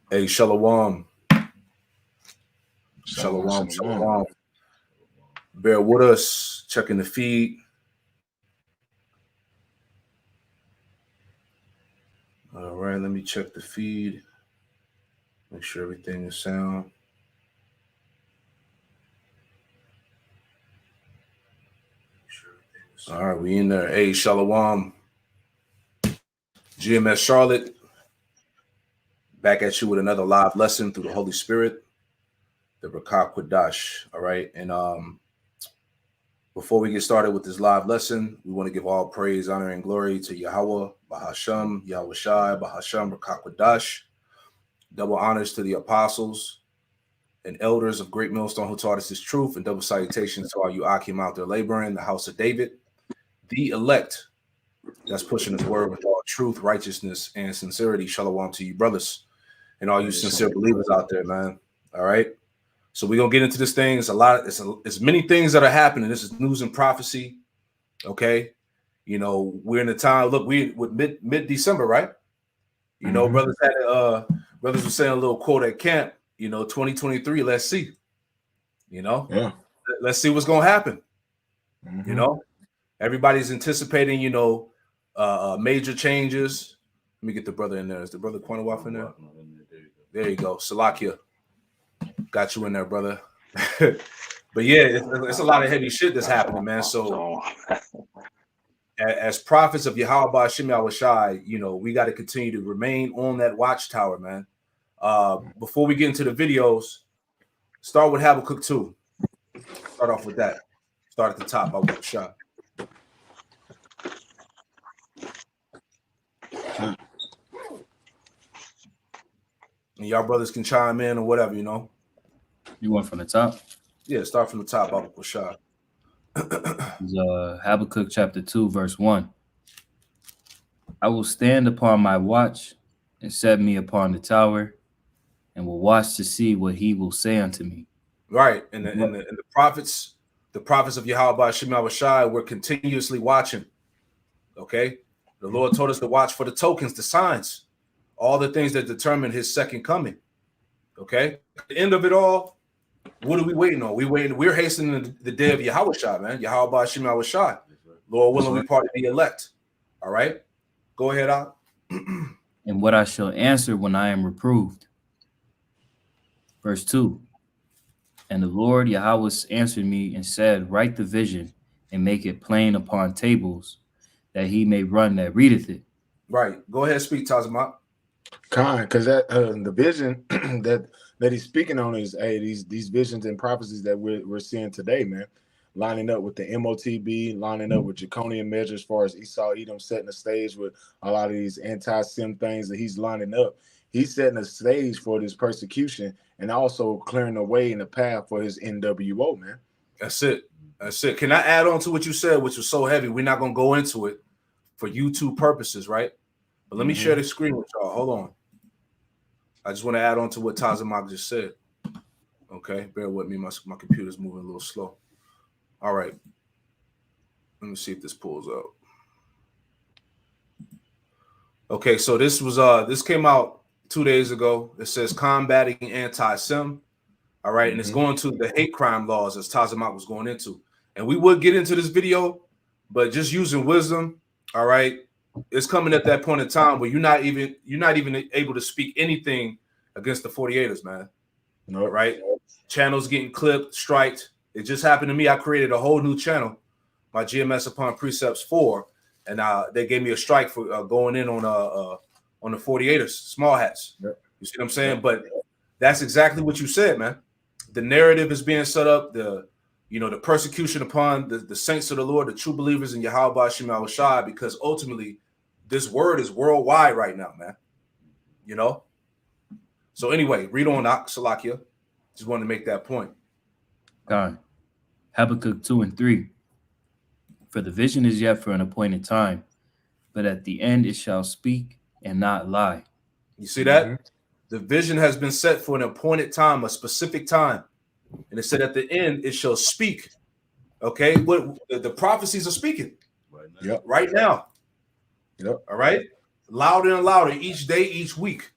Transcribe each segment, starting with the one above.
Hey, Shalom. Shalom, Shalom. shalom. Shalom. Bear with us. Checking the feed. All right, let me check the feed. Make sure everything is sound. All right, we in there. Hey, Shalom. GMS Charlotte. Back at you with another live lesson through the Holy Spirit, the Rakah Quadash. All right, and before we get started with this live lesson, we want to give all praise, honor, and glory to Yahweh, Bahasham, Yahweh Shai, Bahasham, Rakah Quadash. Double honors to the apostles and elders of Great Millstone who taught us this truth, and double salutations to all you Akim out there laboring, the house of David, the elect that's pushing his word with all truth, righteousness, and sincerity. Shalom to you, brothers, and all you sincere believers out there, man. All right. So we're gonna get into this thing. It's many things that are happening. This is news and prophecy. Okay. You know, we're in the time. Look, we with mid-December, right? You know, brothers were saying a little quote at camp. You know, 2023. Let's see. You know, let's see what's gonna happen. You know, everybody's anticipating. You know, major changes. Let me get the brother in there. Is the brother Quanawaf in there? There you go. Salakia. Got you in there, brother. But yeah, it's a lot of heavy shit that's happening, man. So as prophets of Yahweh Ba'Shem Yahweh Shai, you know, we got to continue to remain on that watchtower, man. Before we get into the videos, start with Habakkuk 2. Start off with that. Start at the top. I'll get a shot. And y'all brothers can chime in or whatever, you know. You want from the top? Yeah, start from the top. I'll get a shot. Habakkuk chapter 2, verse 1. I will stand upon my watch and set me upon the tower, and will watch to see what he will say unto me. Right. And the prophets of Yahweh Ba'Shem Yahweh Shai, we're continuously watching. Okay. The Lord told us to watch for the tokens, the signs, all the things that determine his second coming. Okay. At the end of it all, what are we waiting on? We're hastening the day of Yahweh Shai, man. Yahweh Ba'Shem Yahweh Shai. Lord willing, we part of the elect. All right. Go ahead, Al. And what I shall answer when I am reproved. Verse 2. And the Lord Yahweh answered me and said, write the vision and make it plain upon tables, that he may run that readeth it. Right. Go ahead, speak, Tazamak. Because that the vision that he's speaking on is these visions and prophecies that we're seeing today, man, lining up with the MOTB, lining up with draconian measures as far as Esau Edom, setting the stage with a lot of these anti-Sim things that he's lining up. He's setting the stage for this persecution and also clearing the way and the path for his NWO, man. That's it. That's it. Can I add on to what you said, which was so heavy? We're not going to go into it for YouTube purposes, right? But let me share the screen with y'all. Hold on. I just want to add on to what Tazamak just said. Okay, bear with me. My computer's moving a little slow. All right. Let me see if this pulls out. Okay, so this came out 2 days ago. It says combating anti-Sim. All right, and it's going to the hate crime laws as Tazamak was going into. And we would get into this video, but just using wisdom, all right, it's coming at that point in time where you're not even able to speak anything against the 48ers, man. No, right? Channels getting clipped, striked. It just happened to me. I created a whole new channel, my GMS Upon Precepts 4, and they gave me a strike for going in on the 48ers, small hats. Yep. You see what I'm saying? Yep. But that's exactly what you said, man. The narrative is being set up. The persecution upon the saints of the Lord, the true believers in Yahweh Ba'Shem Yahweh Shai, because ultimately this word is worldwide right now, man. You know. So anyway, read on, Salakia. Just wanted to make that point. God. Habakkuk 2 and 3. For the vision is yet for an appointed time, but at the end it shall speak and not lie. You see that? The vision has been set for an appointed time, a specific time. And it said at the end it shall speak. Okay? What the prophecies are speaking. Right now. Yep. All right? Louder and louder each day, each week.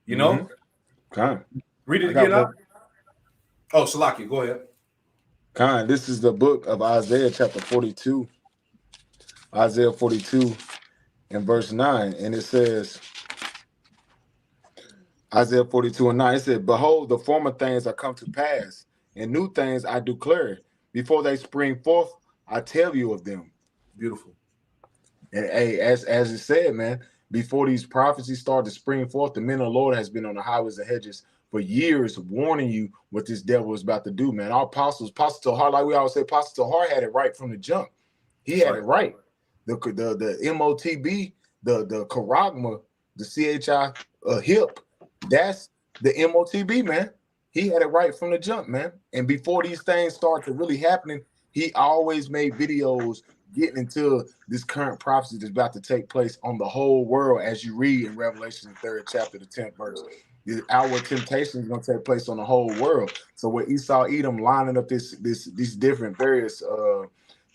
You know? Khan. Read it I got again. both. Oh, Salaki, go ahead. Khan, this is the book of Isaiah chapter 42. Isaiah 42 and verse 9. And it says, Isaiah 42 and 9, it said, behold, the former things are come to pass, and new things I declare. Before they spring forth, I tell you of them. Beautiful. And hey, as it said, man, before these prophecies start to spring forth, the men of the Lord has been on the highways and hedges for years warning you what this devil is about to do, man. Our apostles, Apostle Tahar, like we always say, Apostle Tahar had it right from the jump. He had it right. The MOTB, the charagma, the CHI hip, that's the MOTB, man. He had it right from the jump, man. And before these things start to really happening, he always made videos getting into this current prophecy that's about to take place on the whole world, as you read in Revelation, the 3rd chapter, the 10th verse. Our temptation is going to take place on the whole world. So with Esau Edom lining up these different various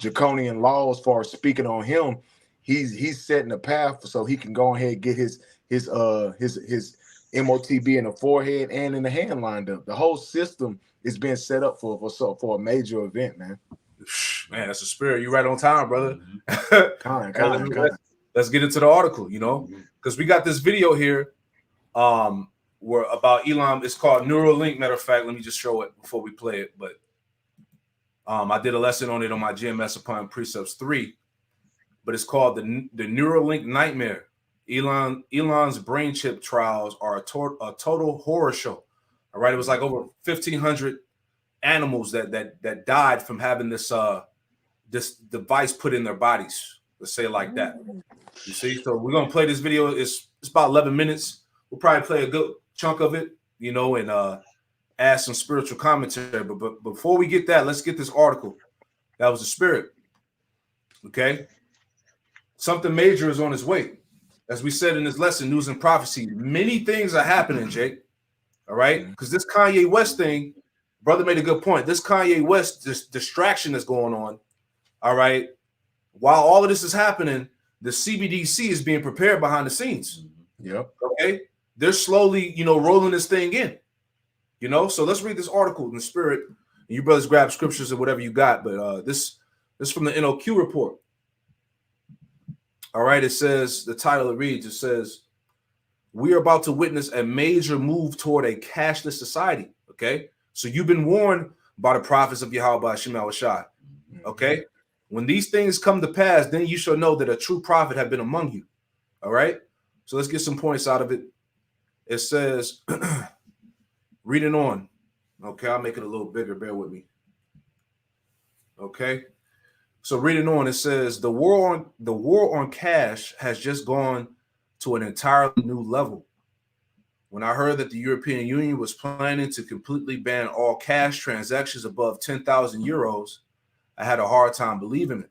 draconian laws for speaking on him, he's setting a path so he can go ahead and get his MOTB in the forehead and in the hand lined up. The whole system is being set up for a major event, man. Man, that's a spirit. You're right on time, brother. Let's get into the article, you know, because we got this video here where about Elon. It's called Neuralink. Matter of fact, let me just show it before we play it. But I did a lesson on it on my GMS upon Precepts 3, but it's called the Neuralink Nightmare. Elon's brain chip trials are a total horror show. All right, it was like over 1,500 animals that died from having this device put in their bodies. Let's say it like that. You see, so we're gonna play this video. It's about 11 minutes. We'll probably play a good chunk of it, you know, and add some spiritual commentary. But before we get that, let's get this article. That was the spirit. Okay, something major is on its way. As we said in this lesson, news and prophecy, many things are happening, Jake. All right, because this Kanye West thing, brother made a good point. This Kanye West distraction that's going on. All right, while all of this is happening, the CBDC is being prepared behind the scenes. Yep. Okay, they're slowly, you know, rolling this thing in. You know, so let's read this article in the spirit. And you brothers grab scriptures or whatever you got. But this is from the NOQ report. All right, it says, the title it reads, it says, we are about to witness a major move toward a cashless society. Okay, so you've been warned by the prophets of Yahweh Shema Shai. Okay, when these things come to pass, then you shall know that a true prophet have been among you. All right, so let's get some points out of it. It says, reading on. Okay, I'll make it a little bigger. Bear with me. Okay. So reading on, it says the war on cash has just gone to an entirely new level. When I heard that the European Union was planning to completely ban all cash transactions above 10,000 euros, I had a hard time believing it.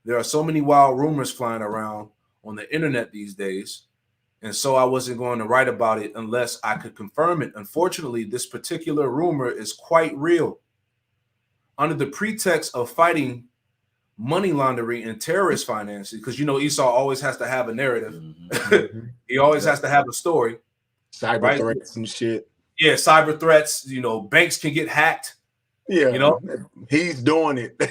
There are so many wild rumors flying around on the internet these days, and so I wasn't going to write about it unless I could confirm it. Unfortunately, this particular rumor is quite real. Under the pretext of fighting money laundering and terrorist financing, because you know Esau always has to have a narrative. He always has to have a story. Cyber threats and shit. Yeah, cyber threats. You know, banks can get hacked. Yeah, you know, he's doing it.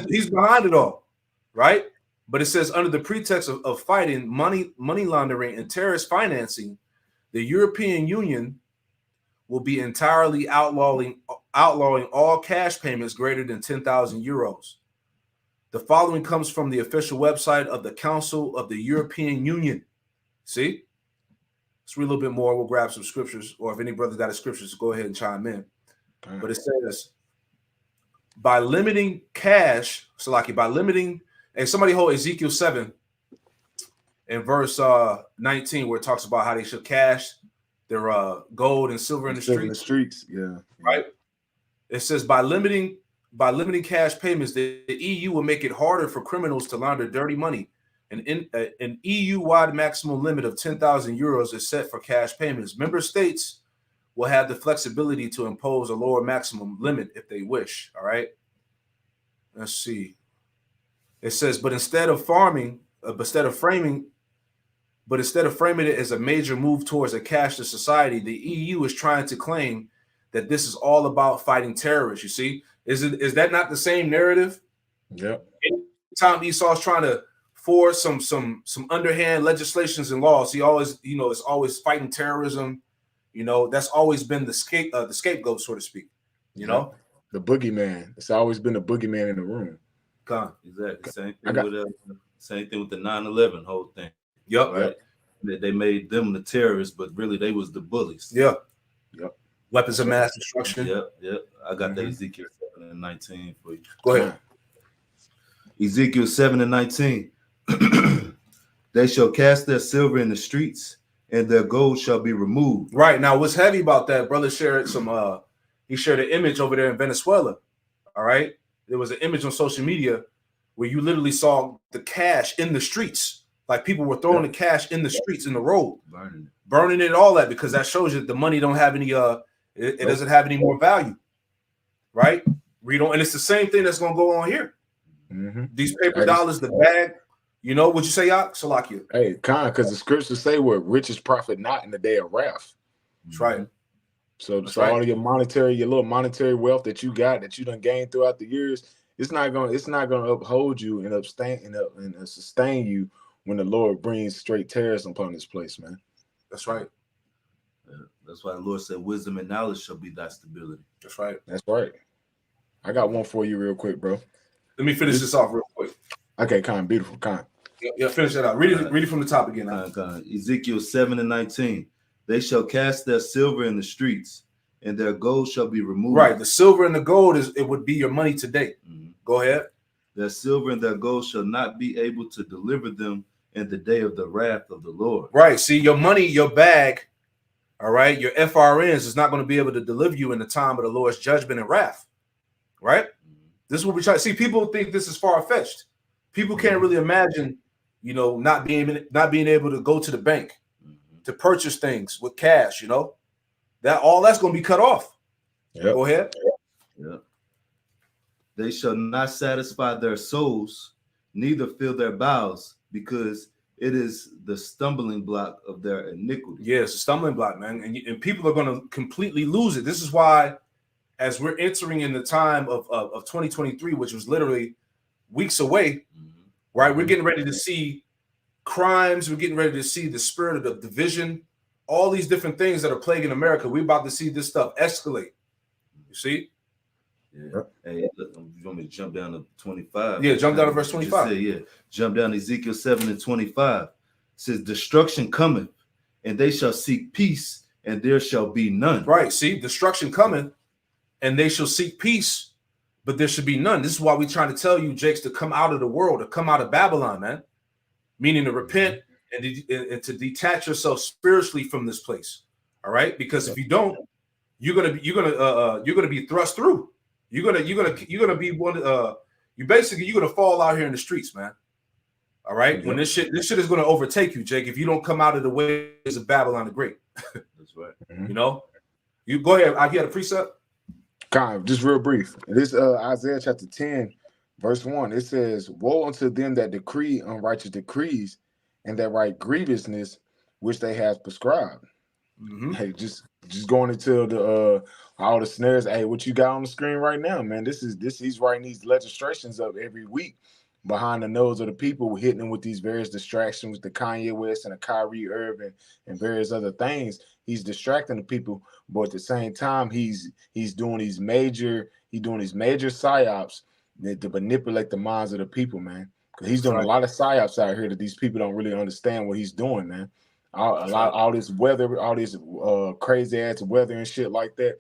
he's behind it all, right? But it says under the pretext of fighting money laundering and terrorist financing, the European Union will be entirely outlawing all cash payments greater than 10,000 euros. The following comes from the official website of the Council of the European Union. See? Let's read a little bit more. We'll grab some scriptures, or if any brother got a scriptures, go ahead and chime in. But it says, by limiting cash, Salaki, by limiting, and somebody hold Ezekiel 7 in verse 19, where it talks about how they should cash their gold and silver in the streets. Yeah. Right? It says, by limiting cash payments, the EU will make it harder for criminals to launder dirty money. An EU-wide maximum limit of 10,000 euros is set for cash payments. Member states will have the flexibility to impose a lower maximum limit if they wish. All right. Let's see. It says, but instead of framing But instead of framing it as a major move towards a cashless society, the EU is trying to claim that this is all about fighting terrorists. You see, is that not the same narrative? Yep. Anytime Esau's trying to force some underhand legislations and laws, he always, it's always fighting terrorism. That's always been the scapegoat, so to speak. The boogeyman. It's always been a boogeyman in the room. Exactly. Same thing with the 9/11 whole thing. Yep. Right. They made them the terrorists, but really they was the bullies. Yep. Yep. Weapons of mass destruction. Yep. I got that Ezekiel 7:19 for you. Go ahead. Ezekiel 7:19. They shall cast their silver in the streets, and their gold shall be removed. Right. Now, what's heavy about that, brother shared he shared an image over there in Venezuela. All right. There was an image on social media where you literally saw the cash in the streets. Like people were throwing the cash in the streets, in the road, burning it, all that, because that shows you the money don't have any, it doesn't have any more value. Right. And it's the same thing that's going to go on here. Mm-hmm. These paper dollars, the bag, what'd you say, Yak? Salakia? Hey, because the scriptures say what riches profit not in the day of wrath. That's right. So all of your little monetary wealth that you got, that you done gained throughout the years, it's not gonna uphold you and sustain you when the Lord brings straight terrorism upon this place, man. That's right. That's why the Lord said, "Wisdom and knowledge shall be thy stability." That's right. That's right. I got one for you, real quick, bro. Let me finish this off real quick. Okay, Khan, beautiful, Khan. Yeah, finish that out. Read it from the top again. Ezekiel 7:19. They shall cast their silver in the streets, and their gold shall be removed. Right. The silver and the gold it would be your money today. Mm-hmm. Go ahead. Their silver and their gold shall not be able to deliver them in the day of the wrath of the Lord. Right. See, your money, your bag, all right, your FRNs is not going to be able to deliver you in the time of the Lord's judgment and wrath. Right. Mm-hmm. This is what we try to see. People think this is far-fetched. People can't really imagine, not being able to go to the bank to purchase things with cash, that's going to be cut off. Yep. Go ahead. Yep. They shall not satisfy their souls, neither fill their bowels, because it is the stumbling block of their iniquity. Yeah, it's a stumbling block, man. And people are going to completely lose it. This is why, as we're entering in the time of 2023, which was literally weeks away, right? We're getting ready to see crimes. We're getting ready to see the spirit of the division, all these different things that are plaguing America. We're about to see this stuff escalate. You see? Yeah. Hey, look, you want me to jump down to 25? Yeah, jump down to verse 25. Jump down to Ezekiel 7:25. It says, destruction cometh, and they shall seek peace, and there shall be none. Right. See, destruction coming, and they shall seek peace, but there should be none. This is why we're trying to tell you, Jakes, to come out of the world, to come out of Babylon, man. Meaning to repent and to detach yourself spiritually from this place. All right, because if you don't, you're gonna be thrust through. You're gonna be one. You're gonna fall out here in the streets, man. All right, when this shit is gonna overtake you, Jake, if you don't come out of the ways of Babylon the Great. That's right. You go ahead. I had a precept. Kind of, just real brief. This Isaiah chapter 10, verse 1. It says, "Woe unto them that decree unrighteous decrees, and that write grievousness which they have prescribed." Mm-hmm. Hey, just going into the all the snares. Hey, what you got on the screen right now, man? He's writing these legislations up every week behind the nose of the people, hitting them with these various distractions, with the Kanye West and the Kyrie Irving and various other things. He's distracting the people, but at the same time, he's doing these major psyops to manipulate the minds of the people, man. Because he's doing a lot of psyops out here that these people don't really understand what he's doing, man. All this weather, all this crazy ass weather and shit like that.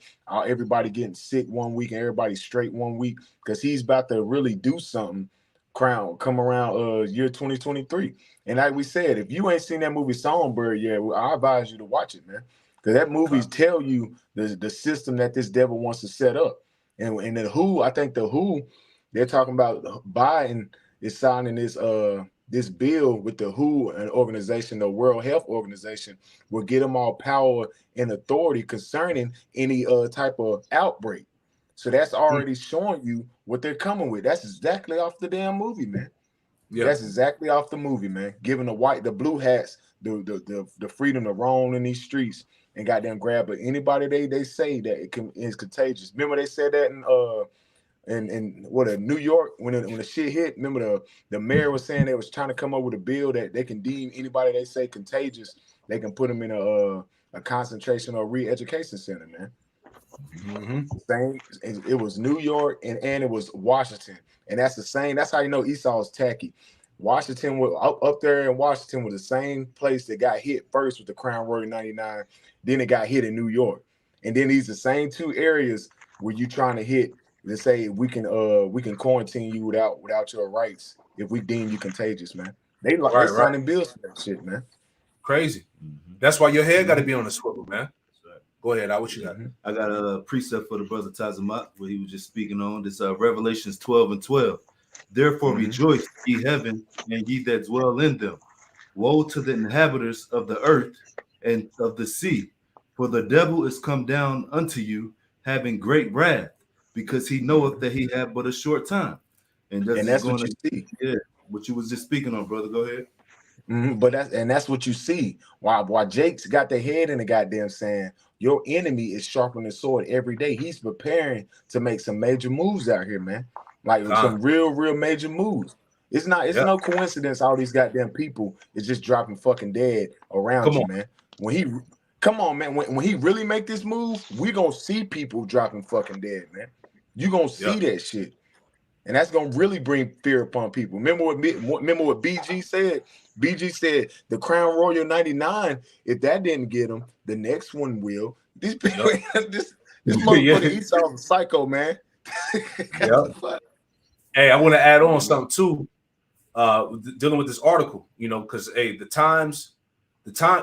Everybody getting sick one week and everybody straight one week, because he's about to really do something. Come around year 2023, and like we said, if you ain't seen that movie Songbird yet, I advise you to watch it, man, because that movie tell you the system that this devil wants to set up. And the WHO, I think the WHO, they're talking about Biden is signing this bill with the WHO, an organization, the World Health Organization, will get them all power and authority concerning any type of outbreak. So that's already showing you what they're coming with. That's exactly off the damn movie, man. Yeah. That's exactly off the movie, man. Giving the blue hats the freedom to roam in these streets and goddamn grab anybody they say that is contagious. Remember they said that in New York when the shit hit. Remember the mayor was saying they was trying to come up with a bill that they can deem anybody they say contagious, they can put them in a concentration or re-education center, man. Same, it was New York and it was Washington, and that's the same. That's how you know Esau's tacky. Washington was up there in Washington was the same place that got hit first with the Crown Royal 99. Then it got hit in New York, and then these the same two areas where you trying to hit. Let's say we can quarantine you without your rights if we deem you contagious, man. They signing bills for that shit, man. Crazy. That's why your head got to be on the swivel, man. Go ahead, what you got? I got a precept for the brother Tazamat, where he was just speaking on this Revelations 12:12. Therefore rejoice, ye heaven, and ye that dwell in them. Woe to the inhabitants of the earth and of the sea, for the devil is come down unto you, having great wrath, because he knoweth that he had but a short time. And that's what you see. Yeah, what you was just speaking on, brother. Go ahead. But that's what you see. Why Jake's got their head in the goddamn sand. Your enemy is sharpening the sword every day. He's preparing to make some major moves out here, man. Like some real major moves. It's no coincidence all these goddamn people is just dropping fucking dead around you, man. When he really make this move, we gonna see people dropping fucking dead, man. You gonna see that shit. And that's gonna really bring fear upon people. Remember what BG said? BG said the Crown Royal 99, if that didn't get him, the next one will. These people, this motherfucker Esau's a psycho, man. Hey, I want to add on something too, dealing with this article, because the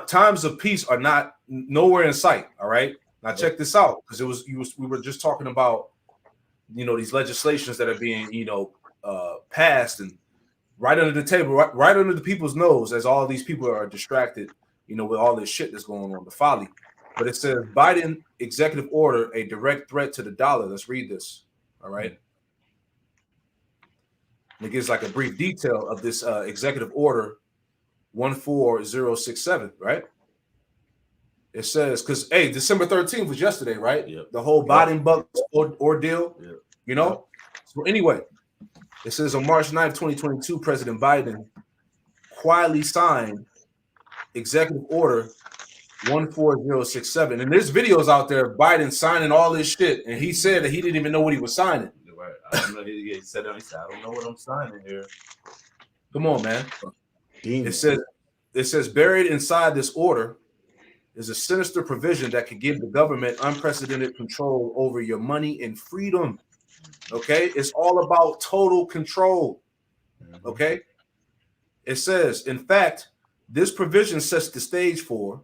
times of peace are not nowhere in sight. All right. Now check this out, because we were just talking about these legislations that are being passed, and right under the table, right under the people's nose, as all these people are distracted, with all this shit that's going on, the folly. But it says Biden executive order, a direct threat to the dollar. Let's read this. All right. And it gives like a brief detail of this executive order 14067, right? It says, because December 13th was yesterday, right? Yep. The whole Biden Bucks ordeal, Yep. So anyway, it says on March 9th, 2022, President Biden quietly signed executive order 14067. And there's videos out there, Biden signing all this shit, and he said that he didn't even know what he was signing. Right. I don't know. He said, I don't know what I'm signing here. Come on, man. It says buried inside this order is a sinister provision that could give the government unprecedented control over your money and freedom. Okay, it's all about total control. Okay, it says, in fact, this provision sets the stage for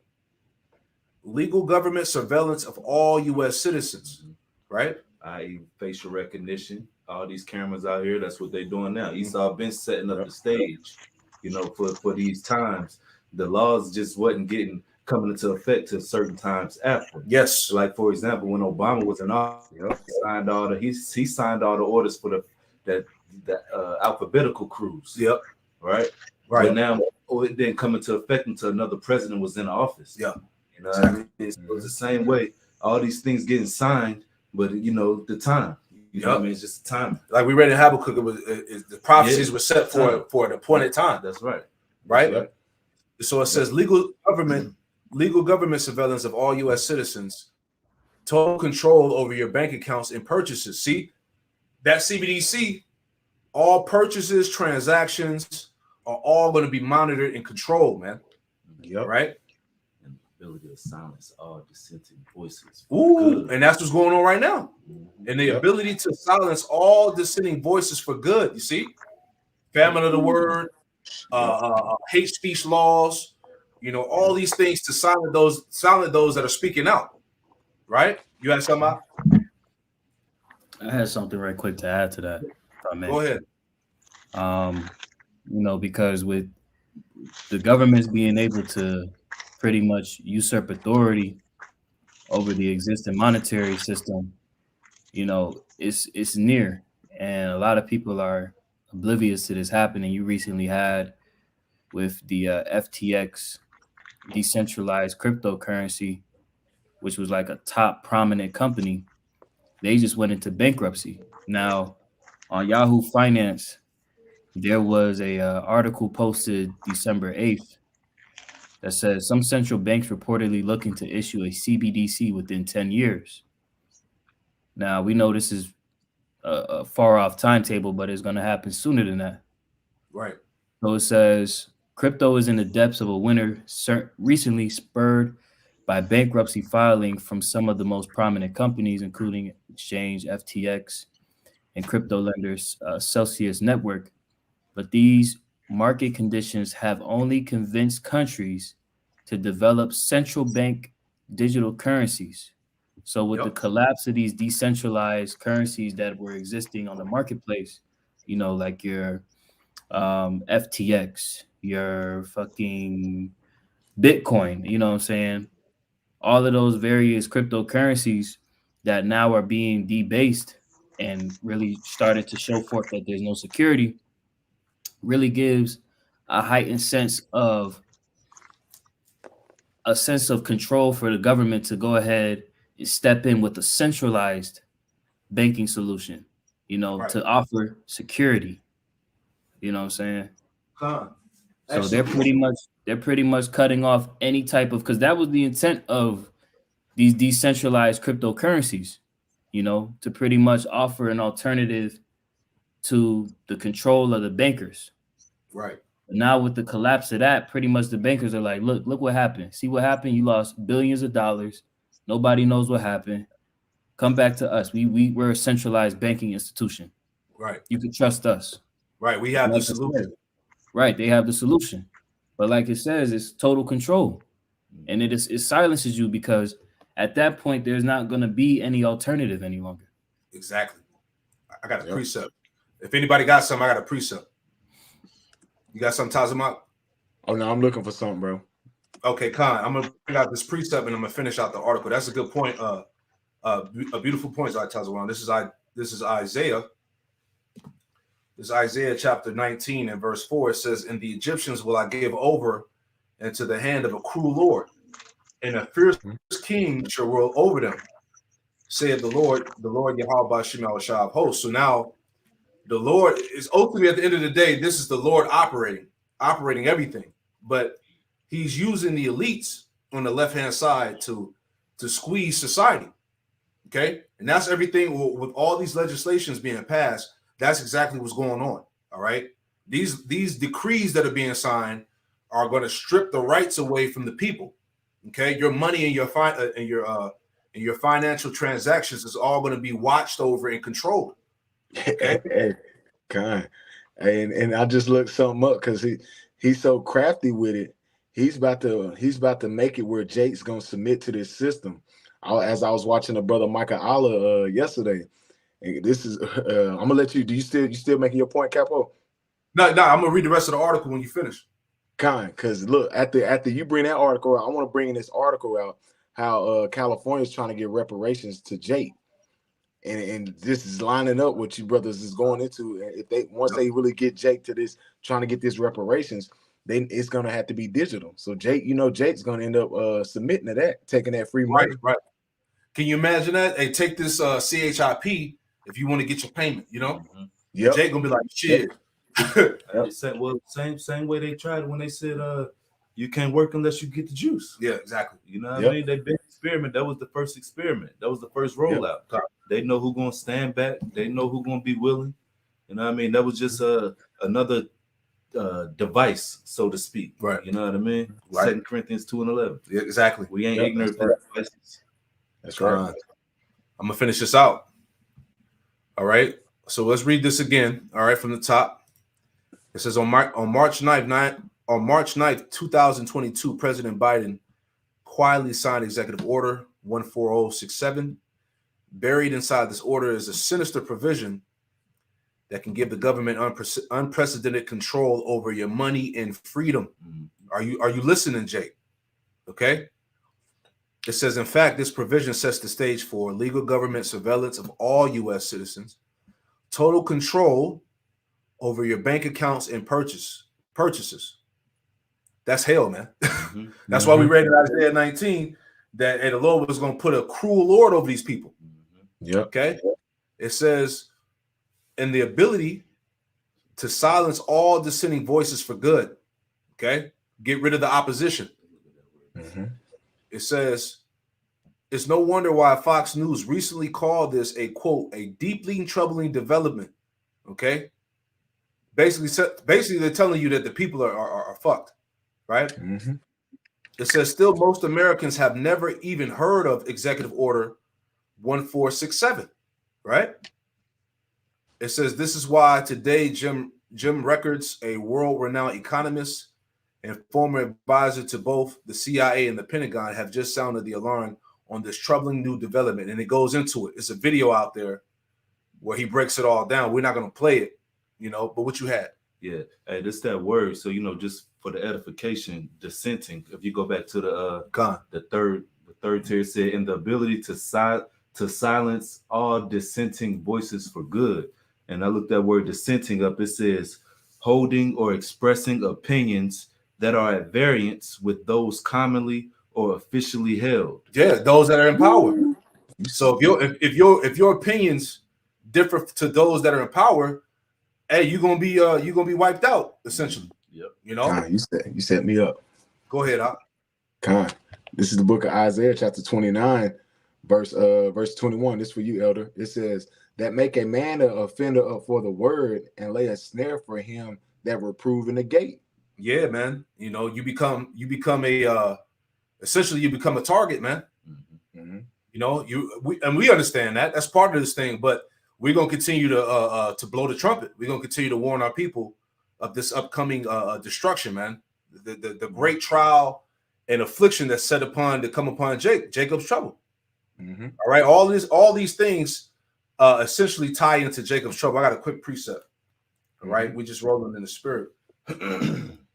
legal government surveillance of all U.S. citizens, right? I.e., facial recognition. All these cameras out here, that's what they're doing now. Esau been setting up the stage, for these times. The laws just wasn't coming into effect to certain times after. Yes. Like, for example, when Obama was in office, he signed all the orders for the alphabetical crews. Yep. Right. But now it didn't come into effect until another president was in office. Yeah. What I mean? It was the same way. All these things getting signed, but the time. What I mean? It's just the time. Like we read in Habakkuk, the prophecies were set for an appointed time. That's right. Right. That's right. So it says legal government surveillance of all U.S. citizens, total control over your bank accounts and purchases. See, that CBDC, all purchases, transactions are all going to be monitored and controlled, man. Yep. Right. And the ability to silence all dissenting voices. Ooh, and that's what's going on right now. And the ability to silence all dissenting voices for good. You see, famine of the word, hate speech laws, all these things to silence those that are speaking out. Right? You had something out? I had something right quick to add to that. Go ahead. Because with the governments being able to pretty much usurp authority over the existing monetary system, it's near, and a lot of people are oblivious to this happening. You recently had with the FTX decentralized cryptocurrency, which was like a top prominent company, they just went into bankruptcy. Now, on Yahoo Finance, there was a article posted December 8th that says some central banks reportedly looking to issue a CBDC within 10 years. Now, we know this is a far off timetable, but it's going to happen sooner than that. Right. So it says crypto is in the depths of a winter recently spurred by bankruptcy filing from some of the most prominent companies, including Exchange, FTX, and crypto lenders Celsius Network. But these market conditions have only convinced countries to develop central bank digital currencies. So with the collapse of these decentralized currencies that were existing on the marketplace, you know, like your FTX, your fucking Bitcoin, you know what I'm saying? All of those various cryptocurrencies that now are being debased and really started to show forth that there's no security really gives a heightened sense of control for the government to go ahead and step in with a centralized banking solution, you know, Right. to offer security. You know what I'm saying? So Absolutely. they're pretty much cutting off any type of, because that was the intent of these decentralized cryptocurrencies, you know, to pretty much offer an alternative to the control of the bankers. Right. Now with the collapse of that, pretty much the bankers are like, look what happened. See what happened? You lost billions of dollars. Nobody knows what happened. Come back to us. We're a centralized banking institution. Right. You can trust us. Right. We have Like the solution. Right. They have the solution. But like it says, it's total control. And it silences you because at that point, there's not going to be any alternative any longer. Exactly. I got a precept. If anybody got something, I got a precept. You got something, Tazamak? Oh no, I'm looking for something, bro. Okay, Khan. I'm gonna bring out this precept and I'm gonna finish out the article. That's a good point. A beautiful point, Tazamak. This is Isaiah. This is Isaiah chapter 19 and verse 4. It says, "And the Egyptians will I give over into the hand of a cruel Lord, and a fierce king shall rule over them, saith the Lord Yahweh Bashim al-Shah of hosts." So now the Lord is ultimately, at the end of the day, this is the Lord operating everything. But he's using the elites on the left-hand side to squeeze society. Okay. And that's everything with all these legislations being passed. That's exactly what's going on. All right. These decrees that are being signed are going to strip the rights away from the people. Okay. Your money and your financial transactions is all going to be watched over and controlled. Hey, kind. And I just looked something up because he's so crafty with it. He's about to make it where Jake's gonna submit to this system. As I was watching the brother Micah Allah yesterday, and this is I'm gonna let you. Do you still making your point, Capo? No, I'm gonna read the rest of the article when you finish. Kind, because look, after you bring that article out, I want to bring this article out how California is trying to give reparations to Jake. And this is lining up what you brothers is going into. If they they really get Jake to this, trying to get this reparations, then it's gonna have to be digital. So Jake's gonna end up submitting to that, taking that free money. Right. Can you imagine that? Hey, take this CHIP if you want to get your payment. You know, Jake gonna be like, shit. Same way they tried when they said you can't work unless you get the juice. Yeah, exactly. You know what I mean? They big experiment. That was the first experiment. That was the first rollout. They know who's gonna stand back. They know who's gonna be willing. You know what I mean? That was just another device, so to speak. Right. You know what I mean? Right. 2 Corinthians 2:11. Yeah, exactly. We ain't ignorant of devices. That's right. I'm gonna finish this out. All right. So let's read this again. All right, from the top. It says on March 9th, 2022, President Biden quietly signed Executive Order 14067. Buried inside this order is a sinister provision that can give the government unprecedented control over your money and freedom. Are you listening, Jake? Okay. It says, in fact, this provision sets the stage for legal government surveillance of all U.S. citizens, total control over your bank accounts and purchases, That's hell, man. Mhm. That's why we read in Isaiah 19 that the Lord was going to put a cruel Lord over these people. Yep. Okay. It says, and the ability to silence all dissenting voices for good. Okay. Get rid of the opposition. Mm-hmm. It says, it's no wonder why Fox News recently called this a quote, a deeply troubling development. Okay. Basically, they're telling you that the people are fucked, right? Mm-hmm. It says, still, most Americans have never even heard of Executive Order 1467, right? It says, this is why today Jim Records, a world-renowned economist and former advisor to both the CIA and the Pentagon, have just sounded the alarm on this troubling new development. And it goes into it. It's a video out there where he breaks it all down. We're not going to play it, but what you had. Yeah, hey, this that word. So just for the edification, dissenting. If you go back to the third tier, said, in the ability to silence all dissenting voices for good. And I looked that word dissenting up. It says holding or expressing opinions that are at variance with those commonly or officially held. Yeah, those that are in power. So if your opinions differ to those that are in power, hey, you're gonna be wiped out essentially. Yep. Con, you set me up. Go ahead, Con. This is the book of Isaiah, chapter 29, verse 21. This for you, elder. It says, that make a man an offender up for the word and lay a snare for him that reprove in the gate. Yeah, man. You become a essentially you become a target, man. Mm-hmm. We understand that. That's part of this thing, but we're gonna continue to blow the trumpet. We're gonna continue to warn our people of this upcoming destruction, man. The great trial and affliction that's set upon to come upon Jacob's trouble. Mm-hmm. All right, all these things essentially tie into Jacob's trouble. I got a quick precept. All right, we just rolling in the spirit.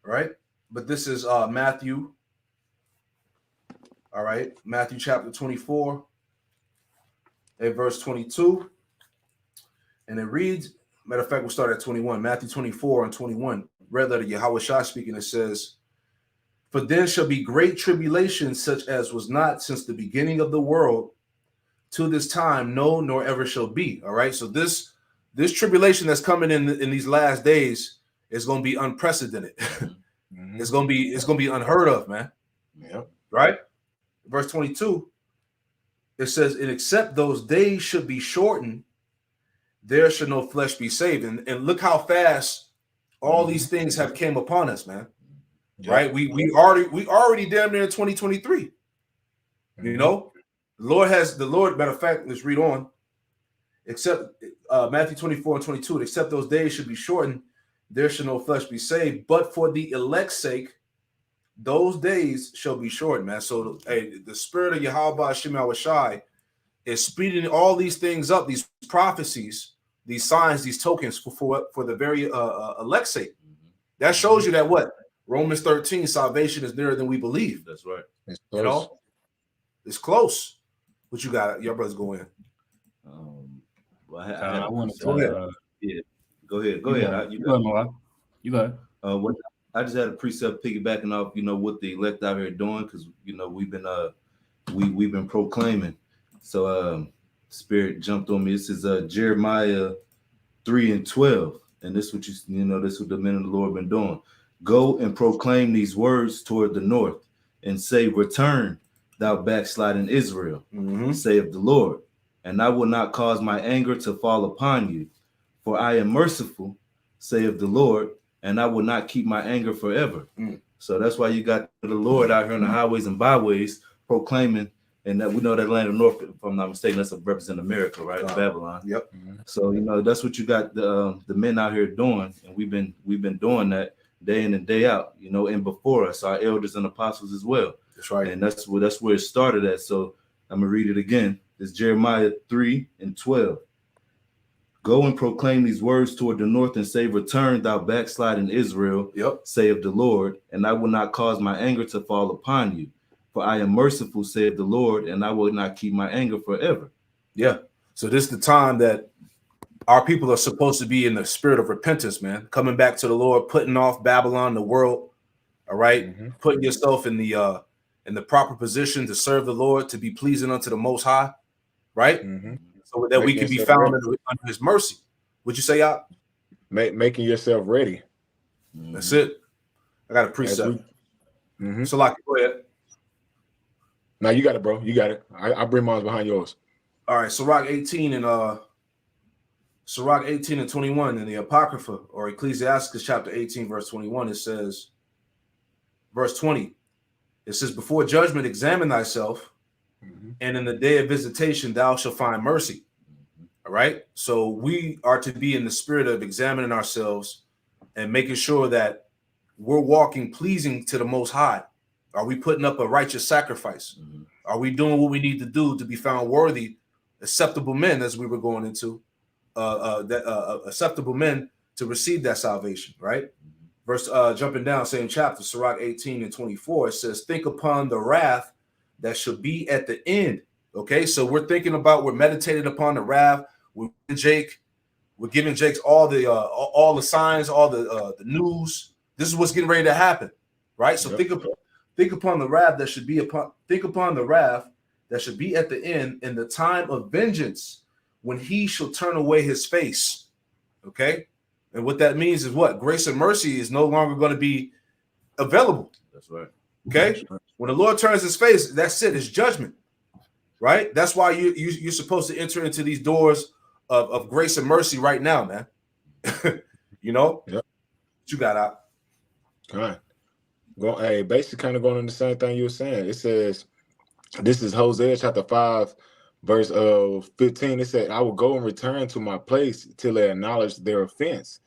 Right, but this is Matthew. All right, Matthew chapter 24, and verse 22. And it reads, matter of fact, we'll start at 21. Matthew 24 and 21. Red letter Yahweh Shah speaking, it says, for then shall be great tribulation, such as was not since the beginning of the world to this time, no, nor ever shall be. All right. So this tribulation that's coming in these last days is going to be unprecedented. Mm-hmm. It's going to be unheard of, man. Yep. Right. Verse 22. It says, and except those days should be shortened, there should no flesh be saved. And look how fast all these things have came upon us, man. Yep. Right? We already damn near 2023. Mm-hmm. The Lord, matter of fact, let's read on. Except Matthew 24 and 22, except those days should be shortened, there should no flesh be saved. But for the elect's sake, those days shall be shortened, man. So the spirit of Yahweh Shema Shai is speeding all these things up, these prophecies, these signs, these tokens for the very elect's sake. That shows you that what? Romans 13, salvation is nearer than we believe. That's right. It's close. What you got? Your brothers go in. Well, I want to go ahead. Yeah, go ahead. Go ahead. You go ahead. I just had a precept piggybacking off, what the elect out here doing, because we've been proclaiming. So Spirit jumped on me. This is Jeremiah 3 and 12, and this is what this is what the men of the Lord been doing. Go and proclaim these words toward the north, and say, return, thou backsliding Israel, saith the Lord, and I will not cause my anger to fall upon you, for I am merciful, saith the Lord, and I will not keep my anger forever. So that's why you got the Lord out here on the highways and byways proclaiming, and that we know that land of north, if I'm not mistaken, that's represent America, right? Babylon. Yep. So that's what you got the men out here doing, and we've been doing that day in and day out, and before us, our elders and apostles as well. That's right. And that's where it started at. So I'm gonna read it again. It's Jeremiah 3 and 12. Go and proclaim these words toward the north and say, return, thou backsliding Israel, saith the Lord, and I will not cause my anger to fall upon you. For I am merciful, saith the Lord, and I will not keep my anger forever. Yeah. So this is the time that our people are supposed to be in the spirit of repentance, man, coming back to the Lord, putting off Babylon, the world, All right, putting yourself in the proper position to serve the Lord, to be pleasing unto the Most High, right? So that we can be found under His mercy. Would you say, y'all? Making yourself ready. That's it. I got a precept. So, like, go ahead. Now you got it, bro. You got it. I bring mine behind yours. All right, Sirach 18 and 21 in the Apocrypha, or Ecclesiasticus chapter 18, verse 21, it says, verse 20, it says, before judgment examine thyself, and in the day of visitation thou shalt find mercy. All right, so we are to be in the spirit of examining ourselves and making sure that we're walking pleasing to the Most High. Are we putting up a righteous sacrifice? Are we doing what we need to do to be found worthy, acceptable men, as we were going into, acceptable men to receive that salvation, right? Verse, jumping down, same chapter, Sirach 18 and 24, it says, think upon the wrath that should be at the end. Okay, so we're thinking about, we're meditating upon the wrath. We're giving Jake all the signs, all the news. This is what's getting ready to happen, right? So think upon the wrath that should be at the end, in the time of vengeance, when he shall turn away his face. Okay, and what that means is what? Grace and mercy is no longer going to be available. That's right. Okay, when the Lord turns his face, that's it. It's judgment, right? That's why you're supposed to enter into these doors of grace and mercy right now, man. You know, what you got out. Hey, basically kind of going on the same thing you were saying. It says, this is Hosea chapter 5, verse 15. It said, I will go and return to my place till they acknowledge their offense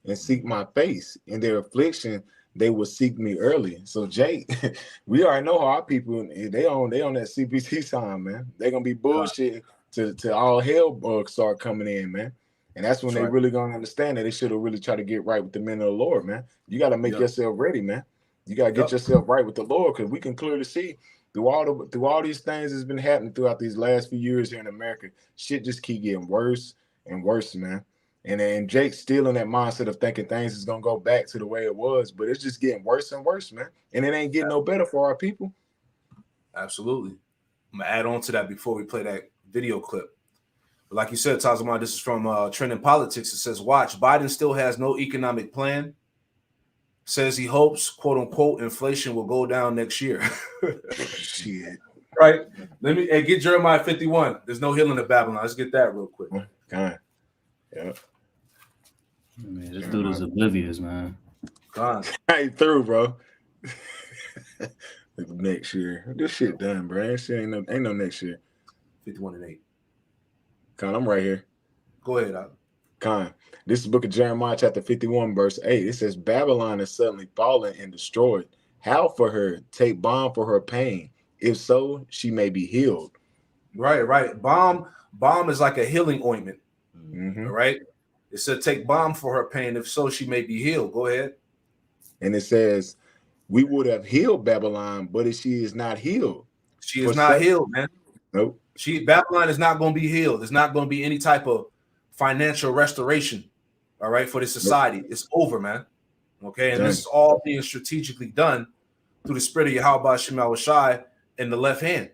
and seek my face. In their affliction, they will seek me early. So, Jake, we already know how our people, they on that CPT time, man. They're going to be bullshit to all hell start coming in, man. And that's when they really going to understand that they should have really tried to get right with the men of the Lord, man. You got to make yourself ready, man. You got to get yourself right with the Lord, because we can clearly see through all these things that's been happening throughout these last few years here in America, shit just keep getting worse and worse, man. And then Jake's still in that mindset of thinking things is going to go back to the way it was, but it's just getting worse and worse, man. And it ain't getting no better for our people. Absolutely. I'm going to add on to that before we play that video clip. But like you said, Tazama, this is from Trending Politics. It says, watch, Biden still has no economic plan. Says he hopes, quote unquote, inflation will go down next year. Shit. Right. Get Jeremiah 51. There's no healing in Babylon. Let's get that real quick. God. Yeah. Man, this dude is oblivious, man. God. I ain't through, bro. Next year. This shit done, bro. This shit ain't no next year. 51 and 8. Con, I'm right here. Go ahead, Al. Con. This is the book of Jeremiah, chapter 51, verse 8. It says, Babylon is suddenly fallen and destroyed. Howl for her, take balm for her pain. If so, she may be healed. Right. Balm is like a healing ointment. Mm-hmm. Right. It said, take balm for her pain. If so, she may be healed. Go ahead. And it says, we would have healed Babylon, but she is not healed. She is not healed, man. Nope. Babylon is not going to be healed. There's not going to be any type of financial restoration, all right, for the society. Nope. It's over, man. Okay, and this is all being strategically done through the spirit of Yahweh Shema Shai in the left hand.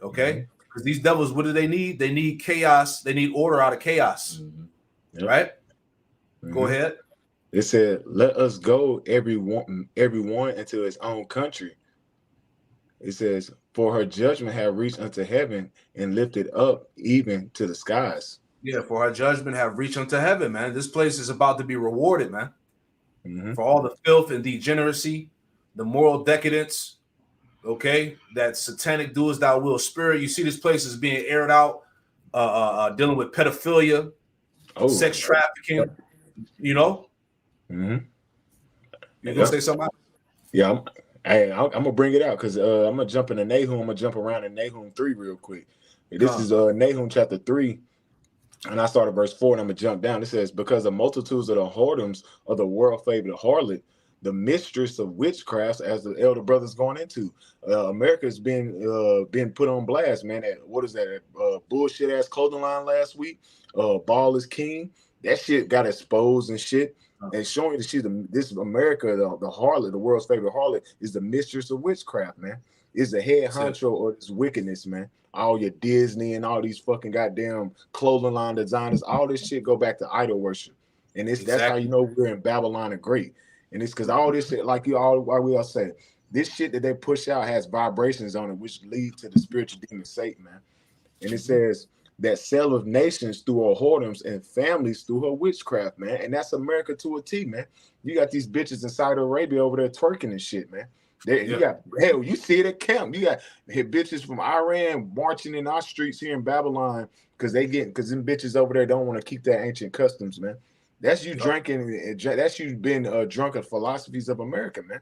Okay, because these devils, what do they need? They need chaos. They need order out of chaos. Yep. Right? Go ahead. It said, "Let us go, everyone into his own country." It says, "For her judgment have reached unto heaven and lifted up even to the skies." Yeah, for her judgment have reached unto heaven, man. This place is about to be rewarded, man. For all the filth and degeneracy, the moral decadence, okay, that satanic do as thou will spirit. You see this place is being aired out, dealing with pedophilia, sex trafficking, you know? You gonna say something? Yeah, I'm gonna bring it out because I'm gonna jump into Nahum. I'm gonna jump around in Nahum 3 real quick. This is Nahum chapter 3. And I started verse 4, and I'm going to jump down. It says, because the multitudes of the whoredoms of the world-favored harlot, the mistress of witchcrafts, as the elder brother's going into. America's been put on blast, man. What is that? Bullshit-ass clothing line last week. Ball is king. That shit got exposed and shit. and showing that this America, the harlot, the world's favorite harlot, is the mistress of witchcraft, man. Is the head honcho of this wickedness, man. All your Disney and all these fucking goddamn clothing line designers, all this shit go back to idol worship. And that's how you know we're in Babylon the Great. And it's because all this shit, like we all say, this shit that they push out has vibrations on it, which lead to the spiritual demon Satan, man. And it says that sale of nations through her whoredoms and families through her witchcraft, man. And that's America to a T, man. You got these bitches in Saudi Arabia over there twerking and shit, man. You got, hell, you see it at camp. You got bitches from Iran marching in our streets here in Babylon because them bitches over there don't want to keep their ancient customs, man. That's you drinking. That's you been drunken philosophies of America, man.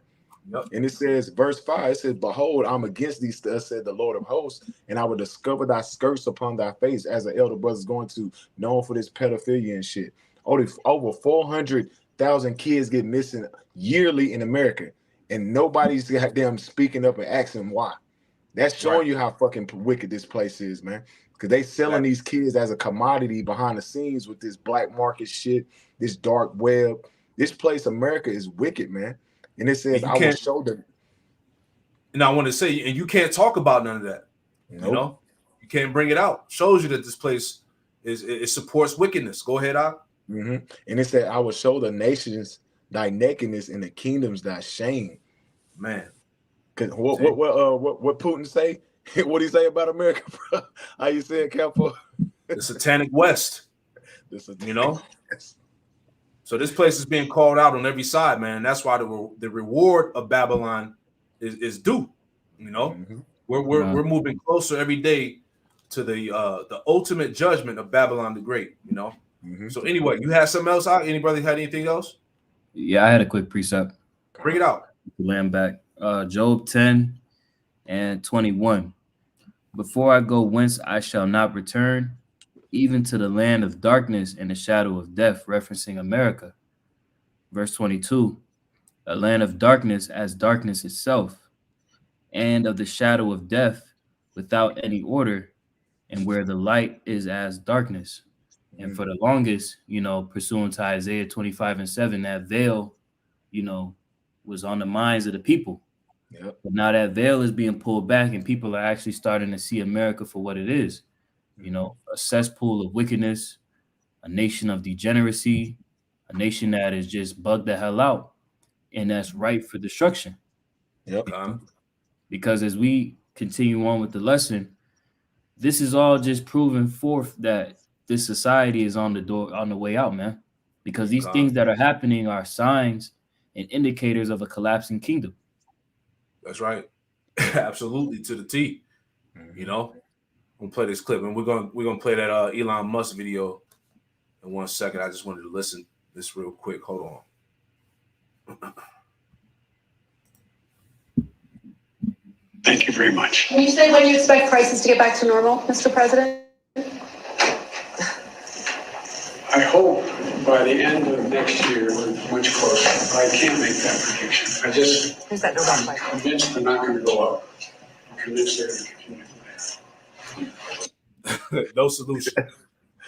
Yep. And it says, verse 5, it says, behold, I'm against these, said the Lord of hosts, and I will discover thy skirts upon thy face, as an elder brother's going to, known for this pedophilia and shit. Over 400,000 kids get missing yearly in America, and nobody's goddamn speaking up and asking why. That's showing you how fucking wicked this place is, man. Because they selling these kids as a commodity behind the scenes with this black market shit, this dark web. This place, America, is wicked, man. And it says, I will show them. And I want to say, and you can't talk about none of that. Nope. You know, you can't bring it out. Shows you that this place it supports wickedness. Go ahead, Al. Mm-hmm. And it said, I will show the nations thy nakedness and the kingdoms thy shame. Man, Cause what Putin say? What he say about America, bro? How you say it, Capo? the Satanic West. You know. So this place is being called out on every side, man. That's why the reward of Babylon is due. You know, we're moving closer every day to the ultimate judgment of Babylon the Great. You know. So anyway, you had something else out? Anybody had anything else? Yeah, I had a quick precept. Bring it out. Land back. Job 10 and 21. Before I go whence I shall not return, even to the land of darkness and the shadow of death, referencing America. Verse 22, a land of darkness as darkness itself, and of the shadow of death without any order, and where the light is as darkness. And for the longest, you know, pursuant to Isaiah 25:7, that veil, you know, was on the minds of the people. Yep. But now that veil is being pulled back and people are actually starting to see America for what it is. You know, a cesspool of wickedness, a nation of degeneracy, a nation that is just bugged the hell out, and that's ripe for destruction. Yep. Because as we continue on with the lesson, this is all just proving forth that this society is on the way out, man. Because these things that are happening are signs and indicators of a collapsing kingdom. That's right. Absolutely, to the T. You know. We'll play this clip, and we're gonna play that Elon Musk video in 1 second. I just wanted to listen this real quick. Hold on. Thank you very much. Can you say when you expect prices to get back to normal, Mr. President? I hope by the end of next year we're much closer. I can't make that prediction. I'm convinced they're not going to go up. I'm convinced they're going to continue. No solution.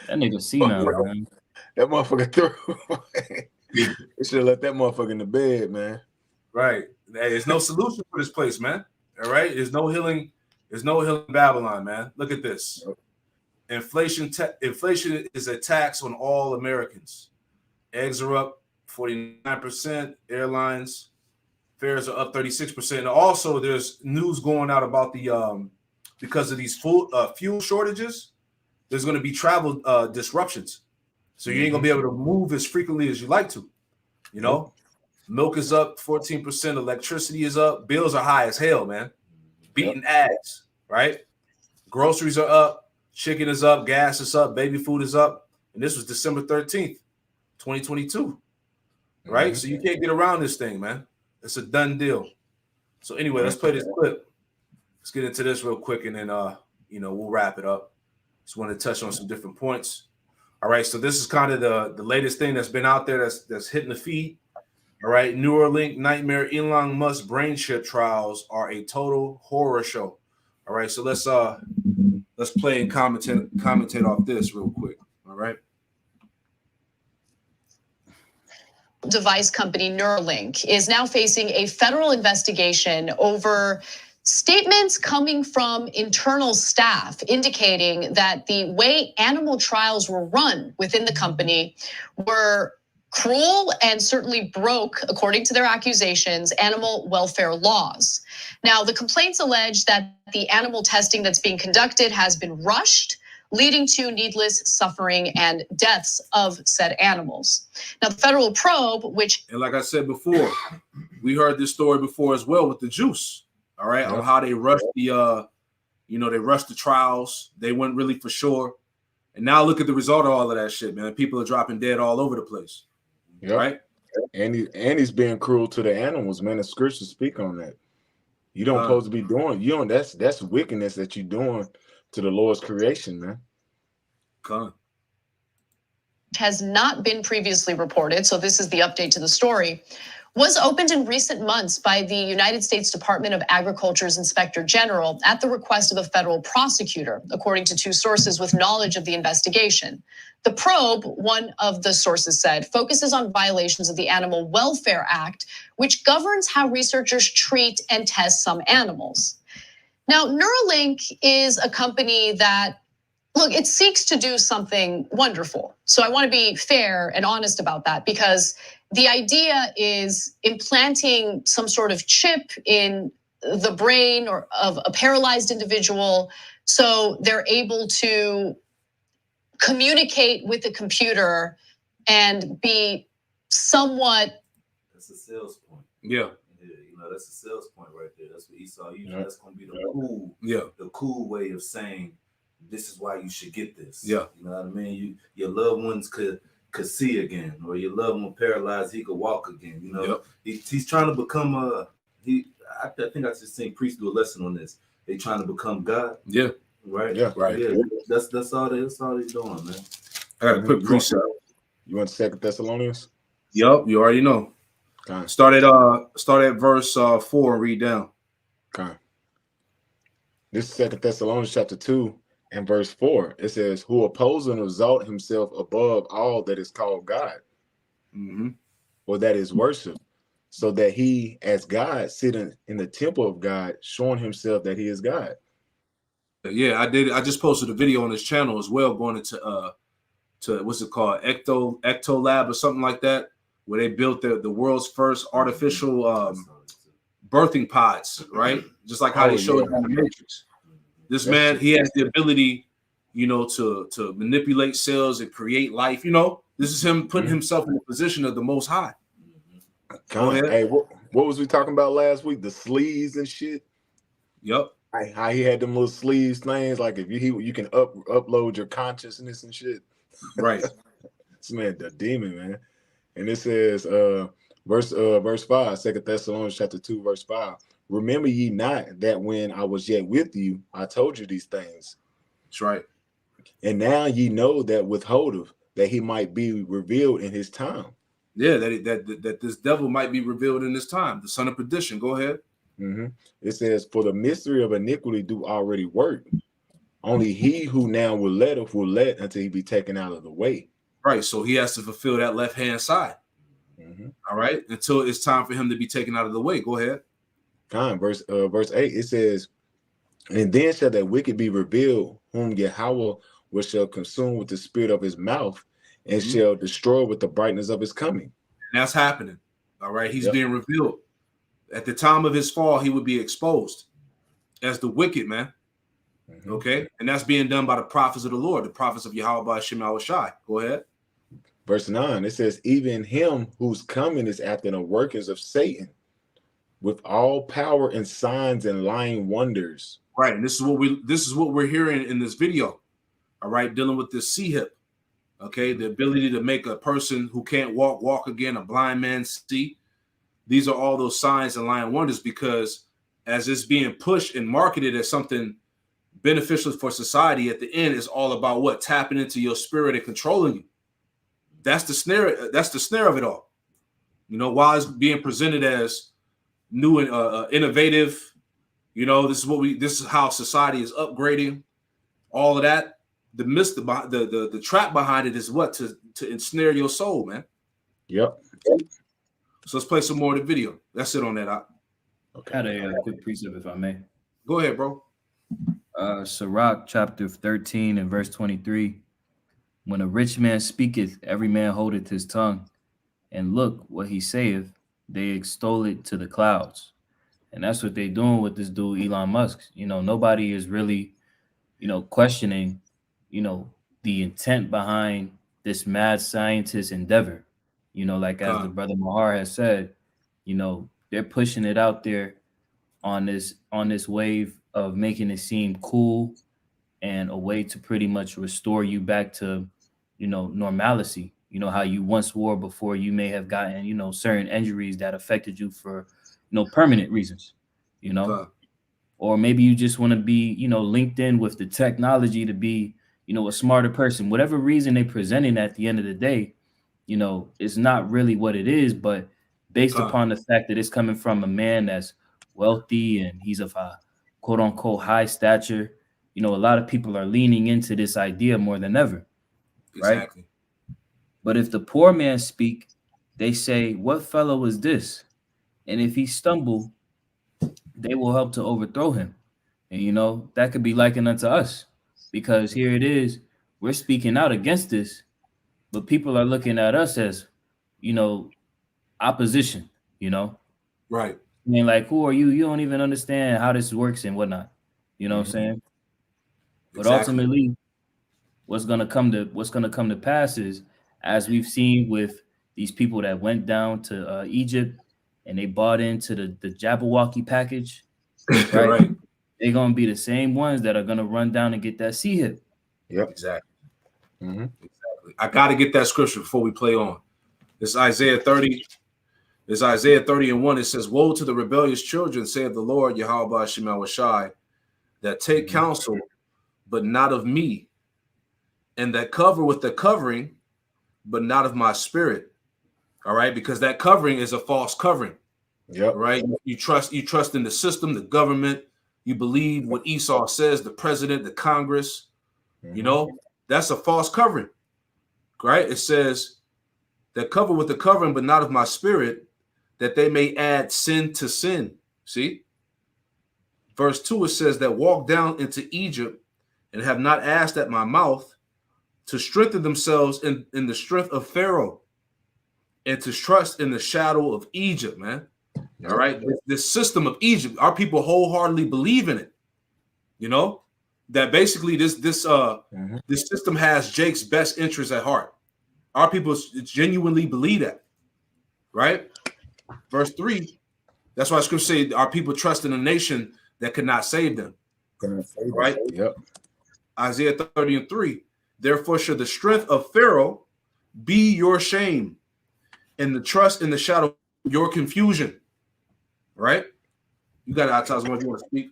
That nigga see now, man. That motherfucker threw. You should have let that motherfucker in the bed, man. Right. There's no solution for this place, man. All right. There's no healing. There's no healing Babylon, man. Look at this. Inflation is a tax on all Americans. Eggs are up 49%. Airlines fares are up 36%. And also, there's news going out about the because of these fuel shortages, there's going to be travel disruptions. So you ain't going to be able to move as frequently as you like to. You know, milk is up 14%. Electricity is up. Bills are high as hell, man. Beating ads, right? Groceries are up. Chicken is up. Gas is up. Baby food is up. And this was December 13th, 2022, right? So you can't get around this thing, man. It's a done deal. So anyway, let's play this clip. Let's get into this real quick, and then we'll wrap it up. Just want to touch on some different points. All right, so this is kind of the latest thing that's been out there that's hitting the feed. All right, Neuralink nightmare Elon Musk brain chip trials are a total horror show. All right, so let's play and commentate off this real quick. All right. device company Neuralink is now facing a federal investigation over statements coming from internal staff indicating that the way animal trials were run within the company were cruel and certainly broke, according to their accusations, animal welfare laws. Now, the complaints allege that the animal testing that's being conducted has been rushed, leading to needless suffering and deaths of said animals. Now, the federal probe, which, and like I said before, we heard this story before as well with the juice. All right, on how they rushed the, they rushed the trials. They weren't really for sure, and now look at the result of all of that shit, man. People are dropping dead all over the place. Yep. Right, and he's being cruel to the animals, man. The scriptures speak on that. You don't supposed to be doing. You don't. That's wickedness that you're doing to the Lord's creation, man. Has not been previously reported, so this is the update to the story, was opened in recent months by the United States Department of Agriculture's Inspector General at the request of a federal prosecutor, according to two sources with knowledge of the investigation. The probe, one of the sources said, focuses on violations of the Animal Welfare Act, which governs how researchers treat and test some animals. Now, Neuralink is a company that, look, it seeks to do something wonderful. So I want to be fair and honest about that, because the idea is implanting some sort of chip in the brain or of a paralyzed individual so they're able to communicate with the computer and be somewhat. That's a sales point. Yeah. That's a sales point right there. That's what Esau used. That's gonna be the cool way of saying this is why you should get this. Yeah. You know what I mean? Your loved ones could see again, or your loved one paralyzed, he could walk again. You know, he's trying to become I think I just seen Priest do a lesson on this. They trying to become God. Yeah. Right. Yeah. Right. Yeah. That's all he's doing, man. I got a quick precept. You want 2 Thessalonians? Yup, you already know. Okay. Start at verse 4 and read down. Okay. This is 2 Thessalonians chapter 2 and verse 4. It says, "Who opposes and exalt himself above all that is called God, or that is worship, so that he, as God, sitting in the temple of God, showing himself that he is God." Yeah, I did. I just posted a video on this channel as well, going into to what's it called, Ectolab or something like that, where they built the world's first artificial birthing pods, right? Just like how they showed it on the Matrix. This man, he has the ability, to manipulate cells and create life. This is him putting himself in the position of the Most High. Go ahead. Hey, what was we talking about last week? The sleeves and shit. Yep. How he had them little sleeves things, like if you can upload your consciousness and shit. Right. This man, the demon, man. And it says, verse 5, 2 Thessalonians chapter 2, verse 5. "Remember ye not that when I was yet with you, I told you these things. That's right. And now ye know that withholdeth, that he might be revealed in his time." Yeah, that this devil might be revealed in this time, the son of perdition. Go ahead. It says, "For the mystery of iniquity do already work. Only he who now will let until he be taken out of the way." Right. So he has to fulfill that left-hand side. All right. Until it's time for him to be taken out of the way. Go ahead. Verse 8, it says, "And then shall that wicked be revealed, whom Yahweh shall consume with the spirit of his mouth, and shall destroy with the brightness of his coming." And that's happening. All right. He's being revealed. At the time of his fall, he would be exposed as the wicked man. Okay. And that's being done by the prophets of the Lord, the prophets of Yahweh Ba'ashem Yahushai. Go ahead. Verse 9, it says, "Even him whose coming is after the workings of Satan, with all power and signs and lying wonders." Right. And this is what we're hearing in this video. All right, dealing with this C-hip. Okay, the ability to make a person who can't walk again, a blind man see. These are all those signs and lying wonders, because as it's being pushed and marketed as something beneficial for society, at the end is all about what? Tapping into your spirit and controlling you. That's the snare. That's the snare of it all. While it's being presented as new and innovative, this is how society is upgrading. All of that. The trap behind it is what? To ensnare your soul, man. Yep. So let's play some more of the video. That's it on that. I had a quick precept, if I may. Go ahead, bro. Sirach chapter 13 and verse 23. When a rich man speaketh, every man holdeth his tongue, and look what he saith, they extol it to the clouds. And that's what they're doing with this dude, Elon Musk. You know, nobody is really, questioning, the intent behind this mad scientist endeavor. Like as the brother Mahar has said, they're pushing it out there on this wave of making it seem cool and a way to pretty much restore you back to, normalcy. How you once were before you may have gotten, certain injuries that affected you for, permanent reasons, or maybe you just want to be, linked in with the technology to be, a smarter person. Whatever reason they presenting at the end of the day, it's not really what it is, but based upon the fact that it's coming from a man that's wealthy and he's of a quote unquote high stature, a lot of people are leaning into this idea more than ever. Exactly. Right? But if the poor man speak, they say, what fellow is this? And if he stumble, they will help to overthrow him. And, that could be likened unto us, because here it is, we're speaking out against this, but people are looking at us as, opposition, Right. I mean, like, who are you? You don't even understand how this works and whatnot. You know what I'm saying? But ultimately, what's gonna come to pass is, as we've seen with these people that went down to Egypt and they bought into the Jabberwocky package, right? Right. They're gonna be the same ones that are gonna run down and get that sea hip. Yep. Exactly. Exactly. I got to get that scripture before we play on. It's Isaiah 30. It's Isaiah 30:1. It says, woe to the rebellious children, saith the Lord, Yahweh Shema Shai, that take counsel, but not of me, and that cover with the covering, but not of my spirit. All right, because that covering is a false covering. Yep. Right. You trust in the system, the government. You believe what Esau says, the president, the Congress. That's a false covering. Right. It says that cover with the covering, but not of my spirit, that they may add sin to sin. See? Verse 2, it says that walk down into Egypt and have not asked at my mouth, to strengthen themselves in the strength of Pharaoh and to trust in the shadow of Egypt, man. All right. This system of Egypt, our people wholeheartedly believe in it. That basically this system has Jake's best interest at heart. Our people genuinely believe that. Right? Verse 3, that's why scripture say our people trust in a nation that could not save them. Right? Yep. Isaiah 30:3, therefore should the strength of Pharaoh be your shame, and the trust in the shadow your confusion. Right? You got it, Ataz, if you want to speak.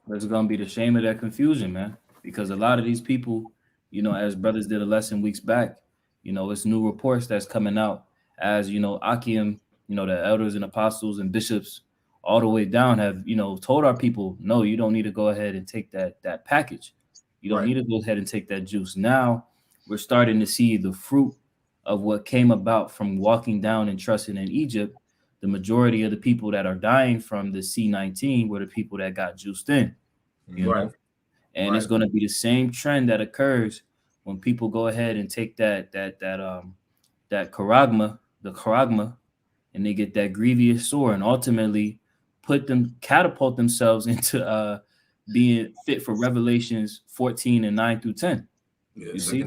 There's gonna be the shame of that confusion, man. Because a lot of these people, as brothers did a lesson weeks back, it's new reports that's coming out as Akim, the elders and apostles and bishops all the way down have, told our people, no, you don't need to go ahead and take that package. You don't need to go ahead and take that juice. Now we're starting to see the fruit of what came about from walking down and trusting in Egypt. The majority of the people that are dying from the C-19 were the people that got juiced in, know? And it's going to be the same trend that occurs when people go ahead and take that charagma, and they get that grievous sore, and ultimately catapult themselves into being fit for Revelations 14 and 9 through 10. You see?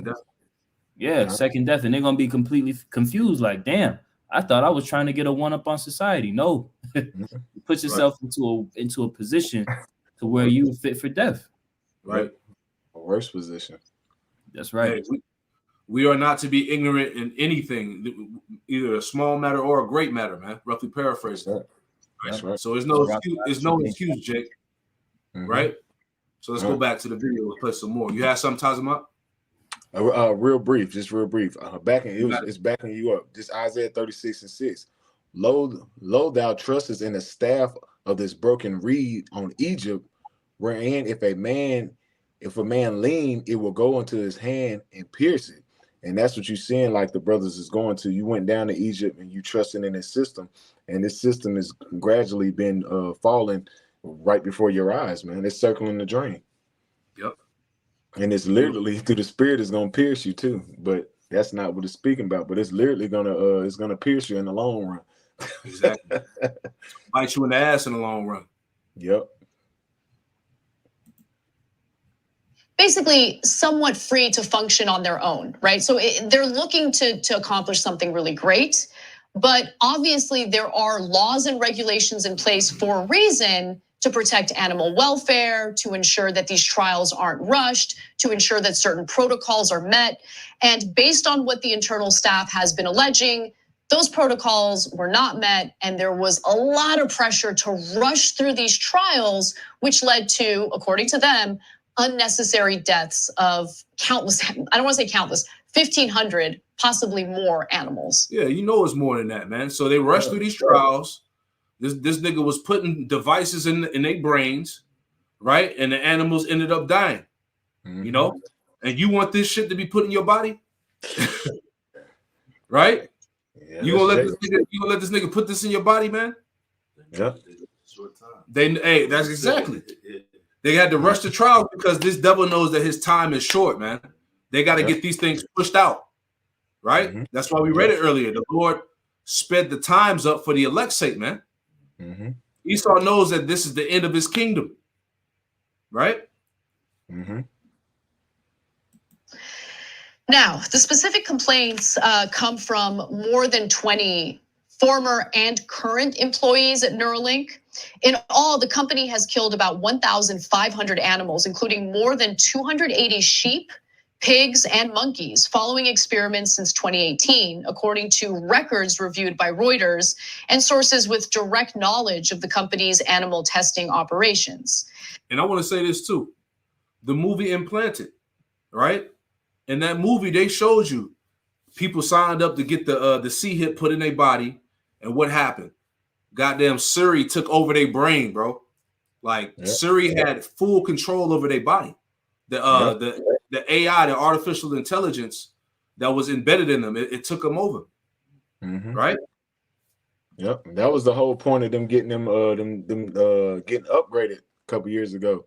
Second death, and they're gonna be completely confused. Like, damn, I thought I was trying to get a one up on society. No, you put yourself into a position to where you were fit for death. Right, a worse position. That's right. Hey, we are not to be ignorant in anything, either a small matter or a great matter, man. Roughly paraphrasing. That's right. So there's no excuse, Jake. Right. So let's go back to the video and play some more. You have something, Tazamat? Real brief. It's backing you up. Just Isaiah 36:6. Lo thou trustest in the staff of this broken reed on Egypt, wherein if a man lean, it will go into his hand and pierce it, And that's what you're seeing, like the brothers is going to. You went down to Egypt and you trusting in this system, and this system has gradually been falling right before your eyes, man. It's circling the drain. Yep. And it's literally through the spirit is gonna pierce you too. But that's not what it's speaking about. But it's literally gonna pierce you in the long run. Exactly. Bite you in the ass in the long run. Yep. Basically somewhat free to function on their own, right? So they're looking to accomplish something really great, but obviously there are laws and regulations in place for a reason, to protect animal welfare, to ensure that these trials aren't rushed, to ensure that certain protocols are met. And based on what the internal staff has been alleging, those protocols were not met, and there was a lot of pressure to rush through these trials, which led to, according to them, unnecessary deaths of countless, I don't want to say countless, 1,500, possibly more animals. Yeah, you know it's more than that, man. So they rushed through these trials. This nigga was putting devices in their brains, right? And the animals ended up dying, you know? And you want this shit to be put in your body? Right? Yeah, you gonna let this nigga put this in your body, man? Yeah. That's exactly. They had to rush the trial because this devil knows that his time is short, man. They got to get these things pushed out, right? That's why we read it earlier. The Lord sped the times up for the elect's sake, man. Esau knows that this is the end of his kingdom, right? Now, the specific complaints come from more than 20 former and current employees at Neuralink. In all, the company has killed about 1,500 animals, including more than 280 sheep, pigs, and monkeys, following experiments since 2018, according to records reviewed by Reuters and sources with direct knowledge of the company's animal testing operations. And I want to say this too. The movie Implanted, right? In that movie, they showed you people signed up to get the C-hip put in their body, and what happened? Goddamn Siri took over their brain, bro. Like Siri had full control over their body. The AI, the artificial intelligence that was embedded in them, it took them over, right? Yep, that was the whole point of them getting them getting upgraded a couple years ago.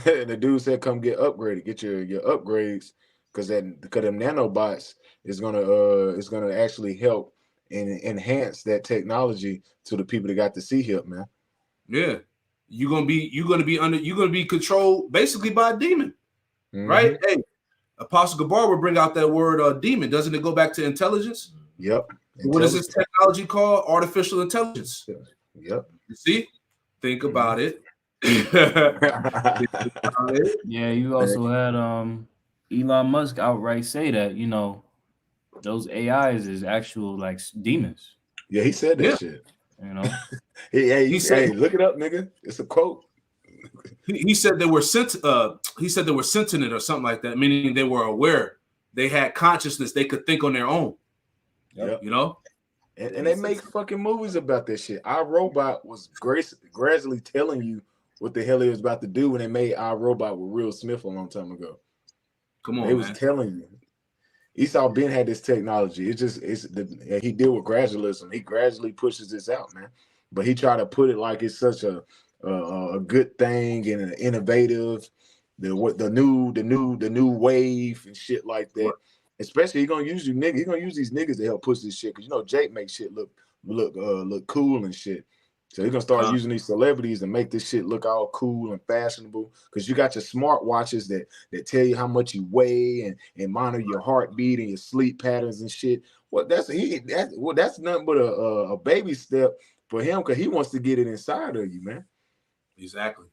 And the dude said, "Come get upgraded, get your upgrades, because them nanobots is gonna actually help and enhance that technology to the people that got the C-hip, man." Yeah, you're gonna be controlled basically by a demon, right? Hey, Apostle Gabar will bring out that word demon. Doesn't it go back to intelligence? Yep. What is this technology called? Artificial intelligence. Yep. You see? Think about it. Yeah, you also had Elon Musk outright say that, you know, those AIs is actual like demons. Yeah, he said that shit. You know, he said, "Hey, look it up, nigga. It's a quote." He said they were sentient or something like that, meaning they were aware, they had consciousness, they could think on their own. Yep. You know, and they make fucking movies about this shit. Our Robot was gradually telling you what the hell he was about to do when they made Our Robot with Will Smith a long time ago. Come on, they was telling you. Esau Ben had this technology. He deal with gradualism. He gradually pushes this out, man. But he tried to put it like it's such a good thing and an innovative, the new wave and shit like that. Especially he gonna use you niggas. He gonna use these niggas to help push this shit, because you know Jake makes shit look cool and shit. So he's gonna start using these celebrities and make this shit look all cool and fashionable. Because you got your smart watches that tell you how much you weigh and monitor your heartbeat and your sleep patterns and shit. Well, that's nothing but a baby step for him, because he wants to get it inside of you, man. Exactly.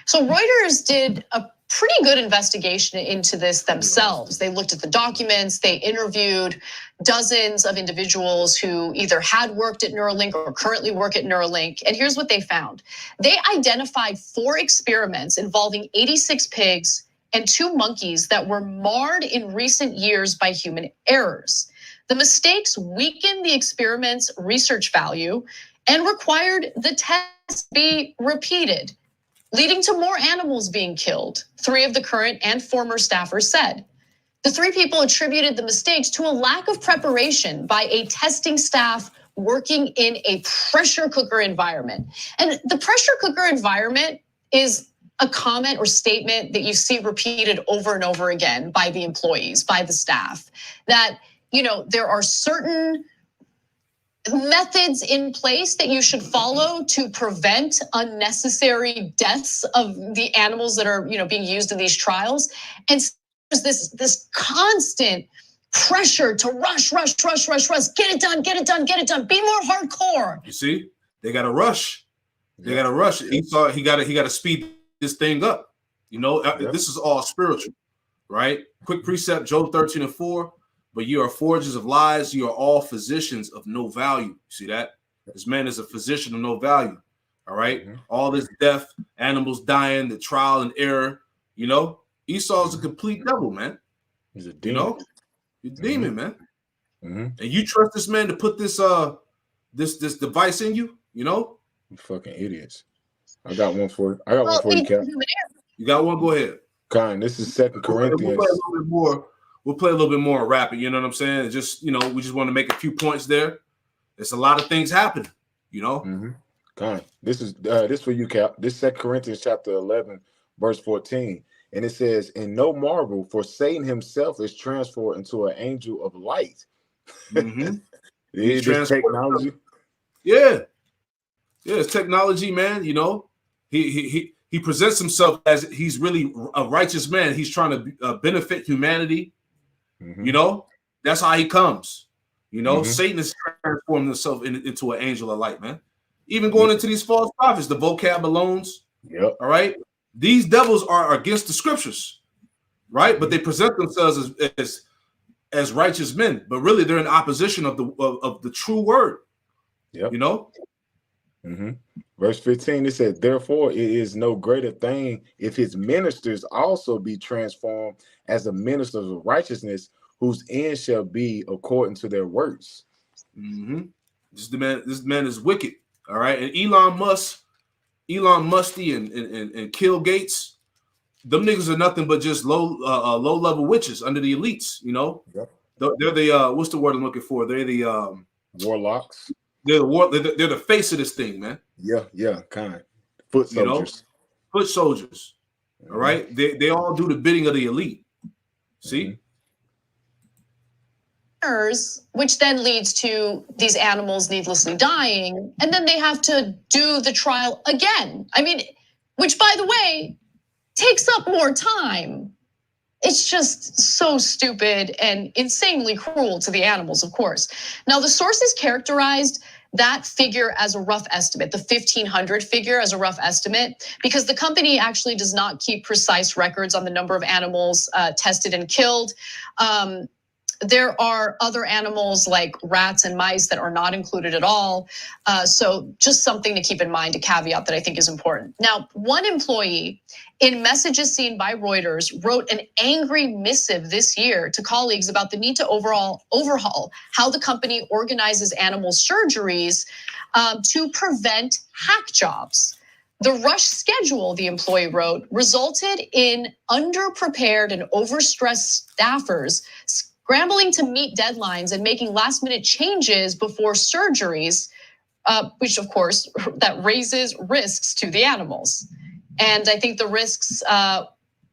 So Reuters did a pretty good investigation into this themselves. They looked at the documents, they interviewed dozens of individuals who either had worked at Neuralink or currently work at Neuralink. And here's what they found. They identified 4 experiments involving 86 pigs and 2 monkeys that were marred in recent years by human errors. The mistakes weakened the experiment's research value and required the test be repeated, leading to more animals being killed, 3 of the current and former staffers said. The 3 people attributed the mistakes to a lack of preparation by a testing staff working in a pressure cooker environment. And the pressure cooker environment is a comment or statement that you see repeated over and over again by the employees, by the staff, that there are certain methods in place that you should follow to prevent unnecessary deaths of the animals that are being used in these trials. And there's this constant pressure to rush, get it done, be more hardcore. You see, they got to rush. They got to rush. Esau, he got to speed this thing up. This is all spiritual, right? Quick precept, Job 13:4. But you are forgers of lies. You are all physicians of no value. See that? This man is a physician of no value. All right. All this death, animals dying, the trial and error. Esau is a complete devil, man. He's a demon. He's a demon, man. And you trust this man to put this this device in you? You fucking idiots. I got one for you, Cap. You got one? Go ahead. Kind. This is 2 Corinthians. We'll play a little bit more rapid. You know what I'm saying? Just we just want to make a few points there. There's a lot of things happening. Kind. This is this for you, Cap. This 2 Corinthians chapter 11, verse 14. And it says, "And no marvel, for Satan himself is transformed into an angel of light." This technology. Yeah, it's technology, man. He presents himself as he's really a righteous man. He's trying to benefit humanity. That's how he comes. Satan is transforming himself into an angel of light, man. Even going into these false prophets, the vocab alones. Yep. All right. These devils are against the scriptures, right? But they present themselves as righteous men, but really they're in opposition of the true word. Yep. Verse 15, it says, "Therefore it is no greater thing if his ministers also be transformed as the ministers of righteousness, whose end shall be according to their works." This man is wicked. All right. And Elon Musty and Kill Gates, them niggas are nothing but just low level witches under the elites. Yep. They're the what's the word I'm looking for? They're the warlocks. They're the face of this thing, man. Yeah, kind. Foot soldiers. Foot soldiers. All right. They all do the bidding of the elite. See? Which then leads to these animals needlessly dying, and then they have to do the trial again. I mean, which, by the way, takes up more time. It's just so stupid and insanely cruel to the animals, of course. Now, the sources characterized that figure as a rough estimate, the 1,500 figure as a rough estimate, because the company actually does not keep precise records on the number of animals tested and killed. There are other animals like rats and mice that are not included at all. So just something to keep in mind, a caveat that I think is important. Now, one employee in messages seen by Reuters wrote an angry missive this year to colleagues about the need to overhaul how the company organizes animal surgeries to prevent hack jobs. The rush schedule, the employee wrote, resulted in underprepared and overstressed staffers scrambling to meet deadlines and making last-minute changes before surgeries, which of course, that raises risks to the animals. And I think the risks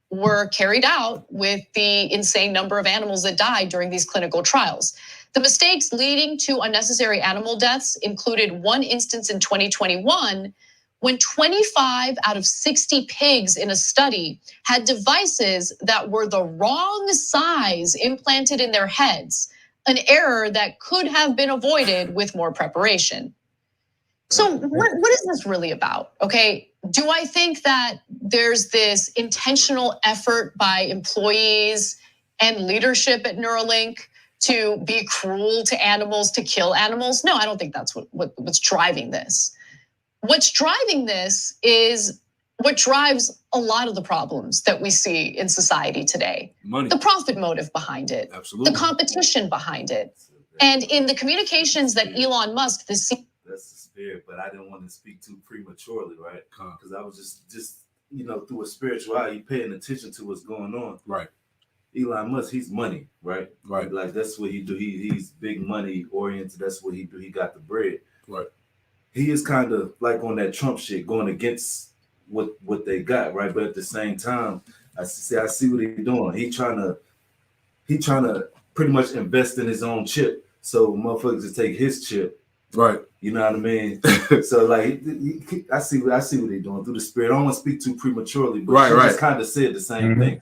were carried out with the insane number of animals that died during these clinical trials. The mistakes leading to unnecessary animal deaths included one instance in 2021 when 25 out of 60 pigs in a study had devices that were the wrong size implanted in their heads, an error that could have been avoided with more preparation. So what is this really about? Okay, do I think that there's this intentional effort by employees and leadership at Neuralink to be cruel to animals, to kill animals? No, I don't think that's what's driving this. What's driving this is what drives a lot of the problems that we see in society today. Money. The profit motive behind it. Absolutely. The competition behind it. And in the communications that Elon Musk, that's the spirit, but I didn't want to speak too prematurely, right? Because I was just through a spirituality, paying attention to what's going on. Right. Elon Musk, he's money, right? Right. Like that's what he do. He's big money oriented. That's what he do. He got the bread. Right. He is kind of like on that Trump shit, going against what they got, right? But at the same time, I see what he's doing. He trying to pretty much invest in his own chip. So motherfuckers to take his chip. Right. You know what I mean? So like, I see what they're doing through the spirit. I don't want to speak too prematurely, but Right, he right. just kind of said the same thing.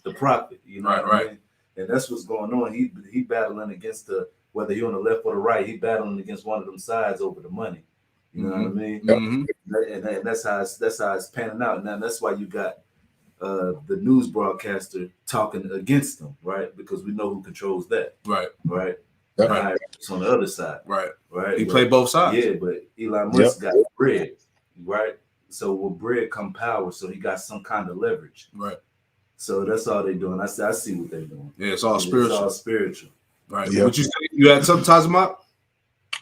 The prophet, you know Right, what I right. mean? And that's what's going on. He battling against whether you're on the left or the right, he battling against one of them sides over the money. You know what I mean? Mm-hmm. And that's how it's panning out. Now that's why you got the news broadcaster talking against them, right? Because we know who controls that, Right. right? Right. It's on the other side, Right. right? He played both sides. Yeah, but Elon Musk got bread, right? So with bread come power, so he got some kind of leverage. Right. So that's all they're doing. I see what they're doing. Yeah, it's all spiritual. It's all spiritual. Right. Yeah. What you had some Tazama?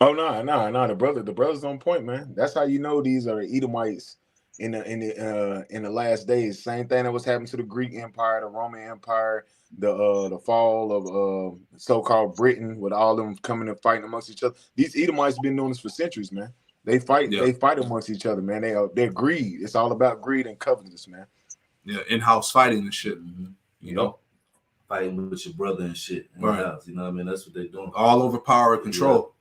Oh no, the brother's on point, man. That's how you know these are Edomites in the last days. Same thing that was happening to the Greek Empire, the Roman Empire, the fall of so-called Britain, with all them coming and fighting amongst each other. These Edomites been doing this for centuries, man. They fight amongst each other, man. They're greed. It's all about greed and covetousness, man. Yeah, in-house fighting and shit. You know, fighting with your brother and shit in the house. You know what I mean? That's what they're doing. All over power and control.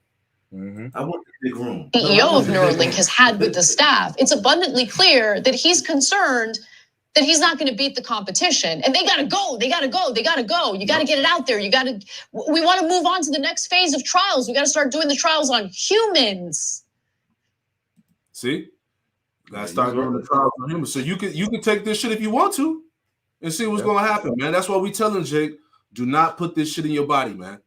I want the big room. CEO of Neuralink has had with the staff, it's abundantly clear that he's concerned that he's not going to beat the competition. And they got to go. You got to get it out there. We want to move on to the next phase of trials. We got to start doing the trials on humans. See? Gotta start doing the trials on humans. So you can take this shit if you want to and see what's gonna happen, man. That's why we telling Jake, do not put this shit in your body, man.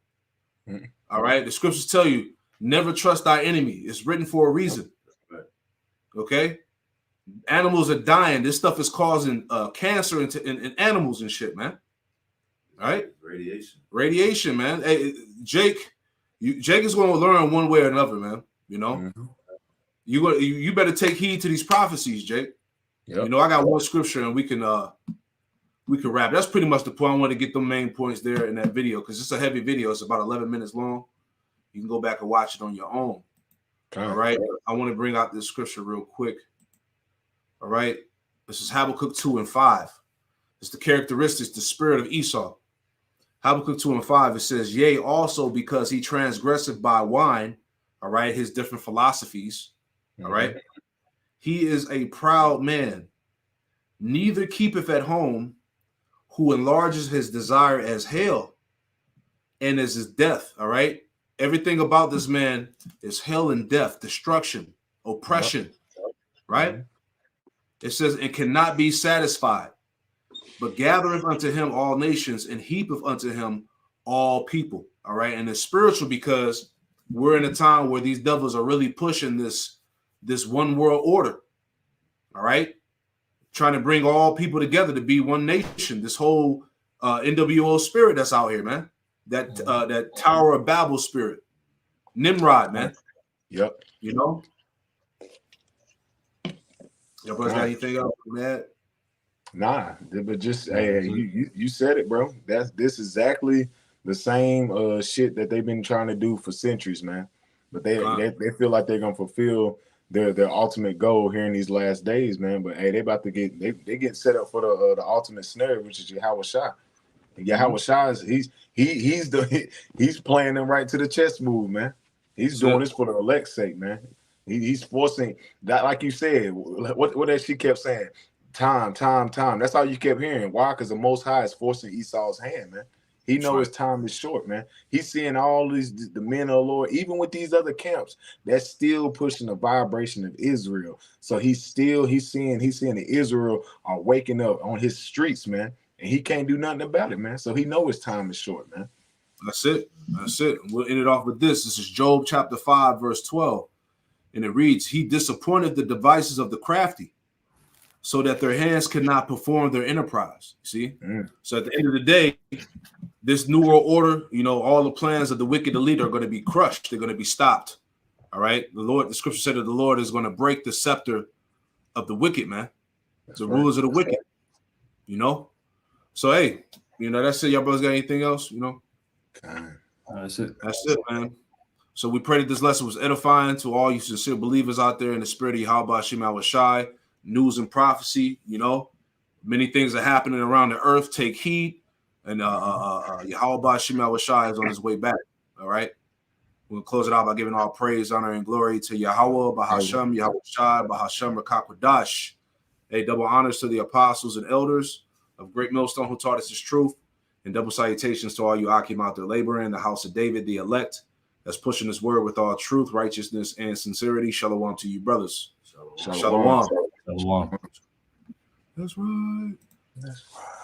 All right. The scriptures tell you, never trust thy enemy. It's written for a reason. Okay. Animals are dying. This stuff is causing cancer in animals and shit, man. All right. Radiation, man. Hey, Jake is going to learn one way or another, man. You know, you better take heed to these prophecies, Jake. Yep. You know, I got one scripture and we can wrap. That's pretty much the point. I want to get the main points there in that video because it's a heavy video. It's about 11 minutes long. You can go back and watch it on your own. All right. I want to bring out this scripture real quick. All right. This is Habakkuk 2:5. It's the characteristics, the spirit of Esau. Habakkuk 2:5, it says, yea, also because he transgresseth by wine, all right, his different philosophies, all right. He is a proud man, neither keepeth at home, who enlarges his desire as hell, and as his death, all right. Everything about this man is hell and death, destruction, oppression, right? It says, and cannot be satisfied, but gathereth unto him all nations and heapeth unto him all people, all right? And it's spiritual because we're in a time where these devils are really pushing this one world order, all right? Trying to bring all people together to be one nation, this whole NWO spirit that's out here, man. That Tower of Babel spirit, Nimrod, man. Yep. You know. Y'all got anything else from that? Nah, but just hey, you said it, bro. This exactly the same shit that they've been trying to do for centuries, man. But they feel like they're gonna fulfill their ultimate goal here in these last days, man. But hey, they about to get set up for the ultimate snare, which is Yahweh Shai. Yahweh Shai he's playing them right to the chess move, man. He's doing this for the elect's sake, man. He's forcing that, like you said. What that she kept saying, time. That's all you kept hearing. Why? Because the Most High is forcing Esau's hand, man. He knows his time is short, man. He's seeing all the men of the Lord, even with these other camps, that's still pushing the vibration of Israel. So he's seeing that Israel are waking up on his streets, man. And he can't do nothing about it, man. So he knows his time is short, man. That's it. We'll end it off with this. This is Job chapter 5, verse 12. And it reads, he disappointed the devices of the crafty so that their hands could not perform their enterprise. See? So at the end of the day, this new world order, you know, all the plans of the wicked elite are going to be crushed. They're going to be stopped. All right. The scripture said that the Lord is going to break the scepter of the wicked, man. The rulers of the wicked, you know? So, hey, You know, that's it. Y'all brothers got anything else? You know, That's it. that's it, man. So we pray that this lesson was edifying to all you sincere believers out there in the spirit of Yahweh Hashem Shai, news and prophecy. You know, many things are happening around the earth. Take heed. And Yahweh Hashem Shai is on his way back. All right. We'll close it out by giving all praise, honor, and glory to Yahweh, Bahasham, Yahweh Shai, Bahasham, Rakakwadash. A double honors to the apostles and elders of Great Millstone who taught us this truth. And double salutations to all you Akim out there laboring, the house of David, the elect, that's pushing this word with all truth, righteousness, and sincerity. Shalom to you, brothers. Shalom. Shalom. Shalom. That's right. That's right.